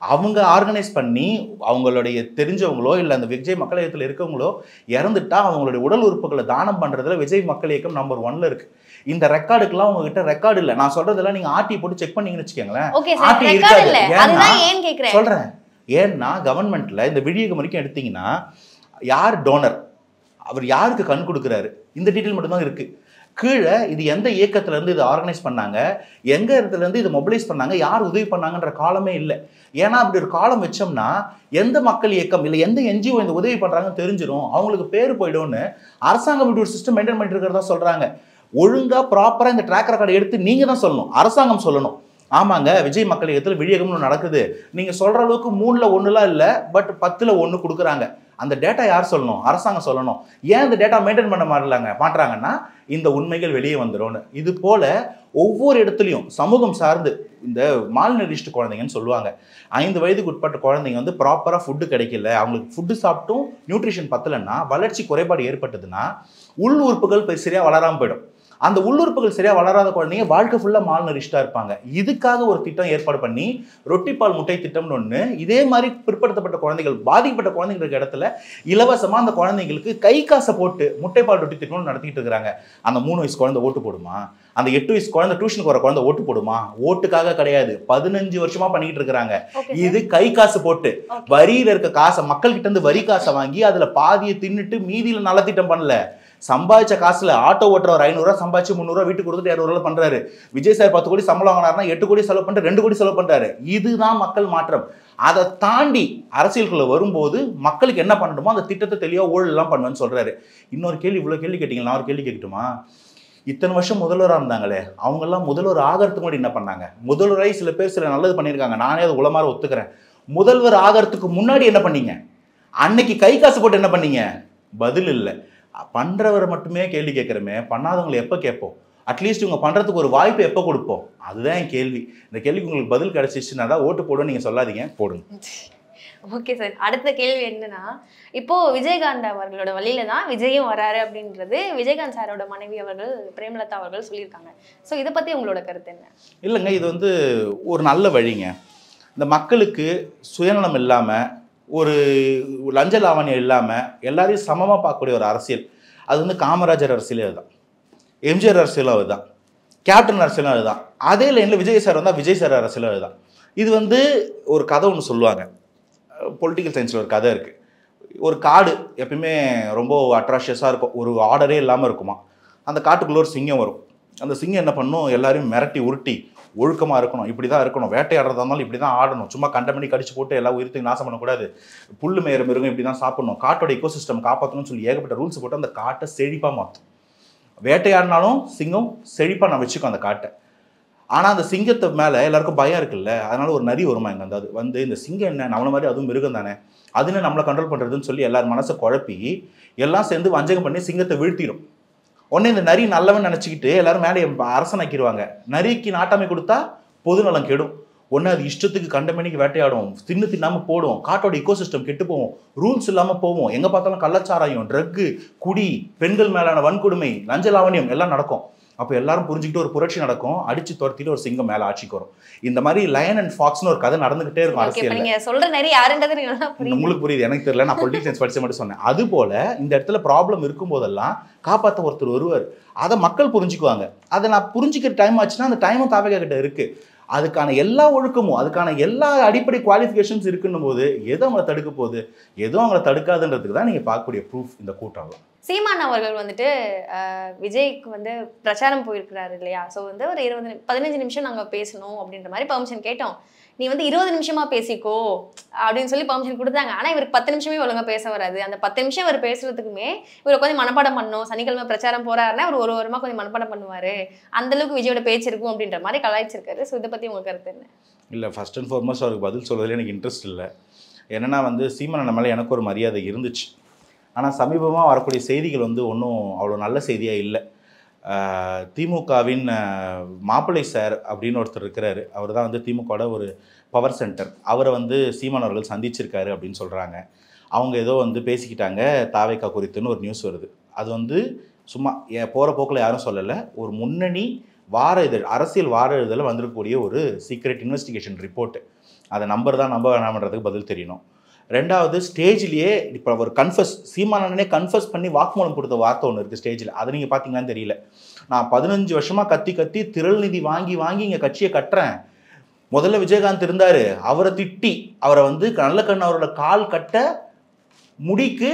அவங்க ஆர்கனைஸ் பண்ணி அவங்களுடைய தெரிஞ்சவங்களோ இல்லை அந்த விஜய் மக்கள் இயக்கத்தில் இருக்கவங்களோ இறந்துட்டா அவங்களுடைய உடல் உறுப்புகளை தானம் பண்ணுறதுல விஜய் மக்கள் இயக்கம் நம்பர் 1ல இருக்கு. இந்த ரெக்கார்டுக்கெல்லாம் உங்ககிட்ட ரெக்கார்டு இல்லை. நான் சொல்றதெல்லாம் நீங்க ஆர்டி போட்டு செக் பண்ணீங்கன்னு வச்சுக்கோங்களேன், ஆர்டி இருக்காது. சொல்றேன் ஏன்னா கவர்மெண்ட்ல இந்த விழியகம் வரைக்கும் எடுத்தீங்கன்னா யார் டோனர், அவர் யாருக்கு கண் கொடுக்குறாரு, இந்த டீட்டெயில் மட்டும்தான் இருக்கு. கீழே இது எந்த இயக்கத்துல இருந்து இது ஆர்கனைஸ் பண்ணாங்க, எங்க இடத்துல இருந்து இது மொபிலைஸ் பண்ணாங்க, யார் உதவி பண்ணாங்கன்ற காலமே இல்லை. ஏன்னா அப்படி ஒரு காலம் வச்சோம்னா எந்த மக்கள் இயக்கம் இல்லை எந்த என்ஜிஓ இந்த உதவி பண்றாங்கன்னு தெரிஞ்சிடும், அவங்களுக்கு பேரு போயிடும்னு அரசாங்கம் இப்படி ஒரு சிஸ்டம் மெயின்டைன் பண்ணிட்டு இருக்கிறதா சொல்றாங்க. ஒழுங்கா ப்ராப்பரா இந்த ட்ராக் ரெக்கார்டை எடுத்து நீங்க தான் சொல்லணும், அரசாங்கம் சொல்லணும். ஆமாங்க விஜய் மக்கள் இயக்கத்தில் விழியகம்னு நடக்குது, நீங்க சொல்ற அளவுக்கு 3ல் 1லாம் இல்லை, பட் 10ல் 1 கொடுக்குறாங்க. அந்த டேட்டா யார் சொல்லணும்? அரசாங்கம் சொல்லணும். ஏன் இந்த டேட்டா மெயின்டைன் பண்ண மாட்டுறாங்கன்னா இந்த உண்மைகள் வெளியே வந்துடும்னு. இது போல ஒவ்வொரு இடத்துலையும் சமூகம் சார்ந்து இந்த மால்நரிஷ்டு குழந்தைங்கன்னு சொல்லுவாங்க. 5 வயதுக்கு உட்பட்ட குழந்தைங்க வந்து ப்ராப்பராக ஃபுட்டு கிடைக்கல, அவங்களுக்கு ஃபுட்டு சாப்பிட்டும் நியூட்ரிஷன் பத்தலைன்னா, வளர்ச்சி குறைபாடு ஏற்பட்டதுன்னா உள் உறுப்புகள் சரியாக வளராமல் போயிடும். அந்த உள்ளுறுப்புகள் சரியாக வளராத குழந்தைங்க வாழ்க்கை ஃபுல்லாக மால்நரிஷ்டாக இருப்பாங்க. இதுக்காக ஒரு திட்டம் ஏற்பாடு பண்ணி ரொட்டி பால் முட்டை திட்டம்னு ஒன்று, இதே மாதிரி பிற்படுத்தப்பட்ட குழந்தைகள், பாதிக்கப்பட்ட குழந்தைங்க இருக்க இடத்துல இலவசமாக அந்த குழந்தைங்களுக்கு கை காசை போட்டு முட்டை பால் ரொட்டி திட்டம்னு நடத்திட்டு இருக்கிறாங்க. அந்த 3 வயசு குழந்தை ஓட்டு போடுமா? அந்த 8 வயசு குழந்தை டியூஷனுக்கு வர குழந்தை ஓட்டு போடுமா? ஓட்டுக்காக கிடையாது, 15 வருஷமா பண்ணிட்டு இருக்கிறாங்க. இது கை காசு போட்டு வரியில இருக்க காசை மக்கள் கிட்ட இருந்து வரி காசை வாங்கி அதுல பாதியை தின்னுட்டு மீதியில நலத்திட்டம் பண்ணல. சம்பாதிச்ச காசுல ஆட்டோ ஓட்டுறவர் 500 ரூபா சம்பாதிச்சு 300 ரூபா வீட்டுக்கு கொடுத்துட்டு 200 ரூபா பண்றாரு. விஜய் சார் 10 கோடி சம்பளம் வாங்கினாருன்னா 8 கோடி செலவு பண்ணிட்டு 2 கோடி செலவு பண்றாரு. இதுதான் மக்கள் மாற்றம். அதை தாண்டி அரசியலுக்குள்ள வரும்போது மக்களுக்கு என்ன பண்ணணுமோ அந்த திட்டத்தை தெளிவா ஊழல் எல்லாம் பண்ணுவேன்னு சொல்றாரு. இன்னொரு கேள்வி, இவ்வளவு கேள்வி கேட்டீங்களா, நான் ஒரு கேள்வி கேட்கட்டுமா? இத்தனை வருஷம் முதல்வராக இருந்தாங்களே, அவங்க எல்லாம் முதல்வர் ஆகிறதுக்கு முன்னாடி என்ன பண்ணாங்க? முதல்வராய் சில பேர் சில நல்லது பண்ணியிருக்காங்க, நானே அது உளமாற ஒத்துக்கிறேன். முதல்வர் ஆகிறதுக்கு முன்னாடி என்ன பண்ணீங்க? அன்னைக்கு கை காசு போட்டு என்ன பண்ணீங்க? பதில் இல்லை. பண்றவரை மட்டுமே கேள்வி கேட்கிறோமே, பண்ணாதவங்களை எப்போ கேட்போம்? அட்லீஸ்ட் இவங்க பண்றதுக்கு ஒரு வாய்ப்பு எப்போ கொடுப்போம்? அதுதான் என் கேள்வி. இந்த கேள்விக்கு உங்களுக்கு பதில் கிடைச்சிச்சுன்னா தான் ஓட்டு போடுன்னு நீங்க சொல்லாதீங்க, போடுங்க. ஓகே சார், அடுத்த கேள்வி என்னன்னா, இப்போ விஜயகாந்த் அவர்களோட வழியில தான் விஜயும் வராரு அப்படின்றது விஜயகாந்த் சாரோட மனைவி அவர்கள் பிரேமலதா அவர்கள் சொல்லியிருக்காங்க. ஸோ இதை பத்தி உங்களோட கருத்து என்ன? இல்லைங்க, இது வந்து ஒரு நல்ல வழிங்க. இந்த மக்களுக்கு சுயநலம் இல்லாமல், ஒரு லஞ்ச லாவணியம் இல்லாமல் எல்லாரையும் சமமாக பார்க்கக்கூடிய ஒரு அரசியல். அது வந்து காமராஜர் அரசியலே அதுதான், எம்ஜிஆர் அரசியலும் அதுதான், கேப்டன் அரசியலும் அதுதான். அதே லைனில் விஜய் சார் வந்தால் விஜய் சார் அரசியலும் அதுதான். இது வந்து ஒரு கதை ஒன்று சொல்லுவாங்க, பொலிட்டிக்கல் சயின்ஸில் ஒரு கதை இருக்குது. ஒரு காடு எப்பயுமே ரொம்ப அட்ராஷியஸாக இருக்கும், ஒரு ஆர்டரே இல்லாமல் இருக்குமா. அந்த காட்டுக்குள்ளே ஒரு சிங்கம் வரும். அந்த சிங்கம் என்ன பண்ணும்? எல்லாரையும் மிரட்டி உருட்டி, ஒழுக்கமாக இருக்கணும், இப்படி தான் இருக்கணும், வேட்டையாடுறதா இருந்தாலும் இப்படி தான் ஆடணும், சும்மா கண்டமணி கடிச்சு போட்டு எல்லா உயிரத்தையும் நாசம் பண்ணக்கூடாது, புல்லு மேயிற மிருகம் இப்படி தான் சாப்பிடணும், காட்டோட எக்கோசிஸ்டம் காப்பாற்றணும்னு சொல்லி ஏகப்பட்ட ரூல்ஸ் போட்டு அந்த காட்டை செழிப்பாக மாற்றும். வேட்டையாடினாலும் சிங்கம் செழிப்பாக நான் வச்சுக்கோ அந்த காட்டை. ஆனால் அந்த சிங்கத்தை மேலே எல்லாருக்கும் பயம் இருக்குல்ல, அதனால ஒரு நரி வருமா இங்கே வந்து, அது வந்து இந்த சிங்கம் என்ன நம்மள மாதிரி அதுவும் மிருகம் தானே, அதுன்னு நம்மளை கண்ட்ரோல் பண்ணுறதுன்னு சொல்லி எல்லாரும் மனசை குழப்பி எல்லாம் சேர்ந்து வஞ்சகம் பண்ணி சிங்கத்தை வீழ்த்திடும். உடனே இந்த நரி நல்லவன் நினச்சிக்கிட்டு எல்லாரும் மேலே அரசனாக்கிடுவாங்க. நரிக்கு நாட்டாமை கொடுத்தா பொது நலம் கெடும். ஒன்று அது இஷ்டத்துக்கு கண்டமணிக்கு வேட்டையாடும், தின்னாமல் போடும், காட்டோட இக்கோசிஸ்டம் கெட்டு போவோம், ரூல்ஸ் இல்லாமல் போவோம், எங்கே பார்த்தாலும் கள்ளச்சாராயம், ட்ரக்கு, குடி, பெண்கள் மேலான வன்கொடுமை, லஞ்ச லாவணியம் எல்லாம் நடக்கும். அப்போ எல்லாரும் புரிஞ்சுக்கிட்டு ஒரு புரட்சி நடக்கும், அடிச்சு துரத்திட்டு ஒரு சிங்கம் மேலே ஆட்சிக்கு வரும். இந்த மாதிரி லயன் அண்ட் ஃபாக்ஸ்னு ஒரு கதை நடந்துகிட்டே இருக்கும் அரசியல். உங்களுக்கு புரியுது, எனக்கு தெரியல, நான் பொலிட்டிக்ஸ் சயின்ஸ் படிச்ச மட்டும் சொன்னேன். அது போல இந்த இடத்துல ப்ராப்ளம் இருக்கும் போதெல்லாம் காப்பாற்ற ஒருத்தர் வருவார், அதை மக்கள் புரிஞ்சுக்குவாங்க. அதை நான் புரிஞ்சுக்கிற டைம் ஆச்சுன்னா அந்த டைமும் தாவேகா கிட்ட இருக்கு. அதுக்கான எல்லா ஒழுக்கமும் அதுக்கான எல்லா அடிப்படை குவாலிஃபிகேஷன்ஸ் இருக்குன்னும் போது எதுவும் அவங்களை தடுக்க போகுது, எதுவும் அவங்களை தடுக்காதுன்றதுக்கு தான் நீங்கள் பார்க்கக்கூடிய ப்ரூஃப் இந்த கூட்டம்லாம். சீமான் அவர்கள் வந்துட்டு விஜய்க்கு வந்து பிரச்சாரம் போயிருக்கிறாரு இல்லையா? ஸோ வந்து ஒரு 15 நிமிஷம் நாங்கள் பேசணும் அப்படின்ற மாதிரி பர்மிஷன் கேட்டோம். நீ வந்து 20 நிமிஷமா பேசிக்கோ அப்படின்னு சொல்லி பர்மிஷன் கொடுத்தாங்க. ஆனால் இவருக்கு 10 நிமிஷமே ஒழுங்காக பேச வராது. அந்த 10 நிமிஷம் இவர் பேசுறதுக்குமே இவர் கொஞ்சம் மனப்பாடம் பண்ணணும். சனிக்கிழமை பிரச்சாரம் போறாருன்னா ஒரு வாரமாக கொஞ்சம் மனப்பாடம் பண்ணுவார். அந்த அளவுக்கு விஜயோட பேச்சு இருக்கும் அப்படின்ற மாதிரி கலாய்ச்சிருக்காரு. ஸோ இதை பற்றி உங்கள் கருத்து என்ன? இல்லை, ஃபர்ஸ்ட் அண்ட் ஃபார்மோஸ்ட் அவருக்கு பதில் சொல்வதில் எனக்கு இன்ட்ரெஸ்ட் இல்லை. என்னென்னா வந்து சீமான் மேலே எனக்கு ஒரு மரியாதை இருந்துச்சு. ஆனால் சமீபமாக வரக்கூடிய செய்திகள் வந்து ஒன்றும் அவ்வளோ நல்ல செய்தியாக இல்லை. திமுகவின் மாப்பிள்ளை சார் அப்படின்னு ஒருத்தர் இருக்கிறாரு, அவர் தான் வந்து திமுகவோட ஒரு பவர் சென்டர், அவரை வந்து சீமான் அவர்கள் சந்திச்சிருக்காரு அப்படின்னு சொல்கிறாங்க. அவங்க ஏதோ வந்து பேசிக்கிட்டாங்க தாவேகா குறித்துன்னு ஒரு நியூஸ் வருது. அது வந்து சும்மா போகிற போக்கில் யாரும் சொல்லலை, ஒரு முன்னணி வார இதழ், அரசியல் வார இதழில் வந்திருக்கக்கூடிய ஒரு சீக்ரெட் இன்வெஸ்டிகேஷன் ரிப்போர்ட்டு. அதை நம்பர் தான் நம்ப வேணாமன்றதுக்கு பதில் தெரியணும். ரெண்டாவது, ஸ்டேஜ்லேயே இப்போ ஒரு சீமானே கன்ஃபஸ் பண்ணி வாக்குமூலம் கொடுத்த வார்த்தை ஒன்று இருக்குது ஸ்டேஜில், அதை நீங்கள் பார்த்தீங்களான்னு தெரியல. நான் 15 வருஷமாக கத்தி திரள் நிதி வாங்கி இங்கே கட்சியை கட்டுறேன். முதல்ல விஜயகாந்த் இருந்தார், அவரை திட்டி அவரை வந்து நல்ல கண்ணு அவரோட கால் கட்ட முடிக்கு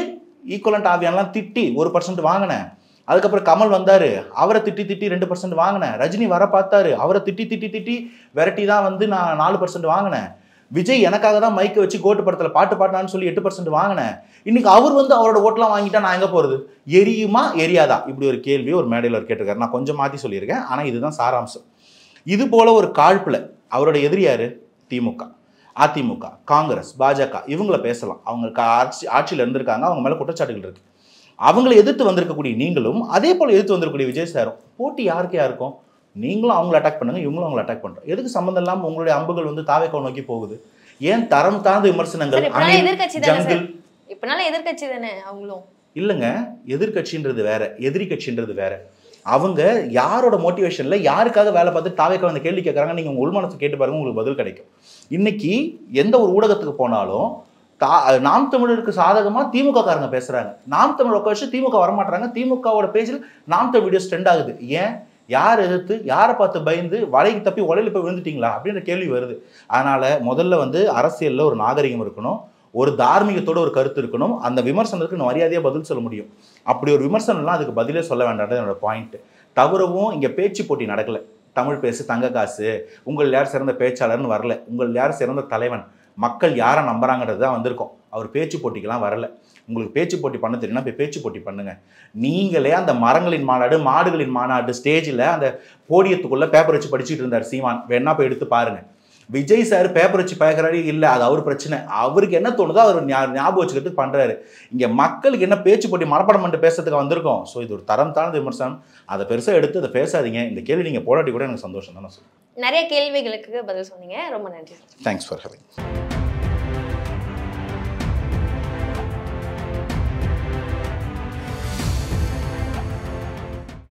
ஈக்குவலண்ட் ஆவியானலாம் திட்டி 1% வாங்கினேன். அதுக்கப்புறம் கமல் வந்தார், அவரை திட்டி 2% வாங்கினேன். ரஜினி வர பார்த்தாரு, அவரை திட்டி விரட்டி தான் வந்து நான் 4% வாங்கினேன். விஜய் எனக்காக தான் மைக்கை வச்சு கோட்டு படத்தில் பாட்டு பாடினான்னு சொல்லி 8% வாங்கினேன். இன்னைக்கு அவர் வந்து அவரோட ஓட்டெலாம் வாங்கிட்டா நான் எங்கே போகிறது? எரியுமா எரியாதா? இப்படி ஒரு கேள்வி ஒரு மேடையில் அவர் கேட்டிருக்காரு. நான் கொஞ்சம் மாற்றி சொல்லியிருக்கேன், ஆனால் இதுதான் சாராம்சம். இது போல ஒரு காழ்ப்பில் அவரோட எதிரி யாரு? திமுக. அதிமுக, காங்கிரஸ், பாஜக இவங்கள பேசலாம். அவங்க ஆட்சியில் இருந்திருக்காங்க, அவங்க மேலே குற்றச்சாட்டுகள் இருக்கு. அவங்களை எதிர்த்து வந்திருக்கக்கூடிய நீங்களும் அதே போல் எதிர்த்து வந்திருக்கக்கூடிய விஜய் சாரும் போட்டி யாருக்கு யாருக்கும்? நீங்களும் அவங்கள அட்டாக் பண்ணுங்க, இவங்களும் அவங்கள அட்டாக் பண்ணுறோம். எதுக்கு சம்மந்தம் இல்லாமல் உங்களுடைய அம்புகள் வந்து தாவேக்கா நோக்கி போகுது? ஏன் தரம் தாழ்ந்த விமர்சனங்கள்? இப்பனால எதிர்கட்சி தானே அவங்களும். இல்லைங்க, எதிர்கட்சின்றது வேற, எதிரி கட்சின்றது வேற. அவங்க யாரோட மோட்டிவேஷன்ல யாருக்காக வேலை பார்த்து தாவேக்கா அந்த கேள்வி கேட்குறாங்க, நீங்கள் உங்கள் உள்மனசை கேட்டு பாருங்க, உங்களுக்கு பதில் கிடைக்கும். இன்னைக்கு எந்த ஒரு ஊடகத்துக்கு போனாலும் நாம் தமிழருக்கு சாதகமாக திமுக காரங்க பேசுறாங்க, நாம் தமிழ் உட்கார வச்சு திமுக வரமாட்டாங்க, திமுகவோட பேஜில் நாம் தமிழ் வீடியோஸ் ட்ரெண்ட் ஆகுது. ஏன்? யார் எதிர்த்து, யாரை பார்த்து பயந்து வலைக்கு தப்பி உலையில் போய் விழுந்துட்டீங்களா அப்படின்ற கேள்வி வருது. அதனால முதல்ல வந்து அரசியலில் ஒரு நாகரிகம் இருக்கணும், ஒரு தார்மீகத்தோட ஒரு கருத்து இருக்கணும். அந்த விமர்சனத்துக்கு மரியாதையாக பதில் சொல்ல முடியும். அப்படி ஒரு விமர்சனம்லாம் அதுக்கு பதிலே சொல்ல வேண்டாம்ன்றது என்னோட பாயிண்ட். தவறவும் இங்கே பேச்சு போட்டி நடக்கலை. தமிழ் பேசு தங்க காசு, உங்கள் யார் சிறந்த பேச்சாளர்னு வரல, உங்கள் யார் சிறந்த தலைவன், மக்கள் யாரை நம்புறாங்கிறது தான் வந்திருக்கோம். அவர் பேச்சு போட்டிக்கெல்லாம் வரல. உங்களுக்கு பேச்சு போட்டி பண்ண தெரியும்னா போய் பேச்சு போட்டி பண்ணுங்க. நீங்களே அந்த மரங்களின் மாநாடு, மாடுகளின் மாநாடு ஸ்டேஜில் அந்த போடியத்துக்குள்ள பேப்பர் வச்சு படிச்சுட்டு இருந்தார் சீமான், வேணா போய் எடுத்து பாருங்க. விஜய் சார் பேப்பர் வச்சு பேசுறாரு, இல்லை அது அவர் பிரச்சனை, அவருக்கு என்ன தோணுதோ அவர் ஞாபகம் வச்சுக்கிறதுக்கு பண்றாரு. இங்க மக்களுக்கு என்ன பேச்சு போட்டி மனப்பாடம் பண்ணிட்டு பேசுறதுக்கு வந்திருக்கோம். ஸோ இது ஒரு தரம் தாழ்ந்த விமர்சனம். அதை பெருசாக எடுத்து அதை பேசாதீங்க. இந்த கேள்வி நீங்க போராட்டி கூட எனக்கு சந்தோஷம் தான். நிறைய கேள்விகளுக்கு பதில் சொன்னீங்க, ரொம்ப நன்றி. Thanks for having.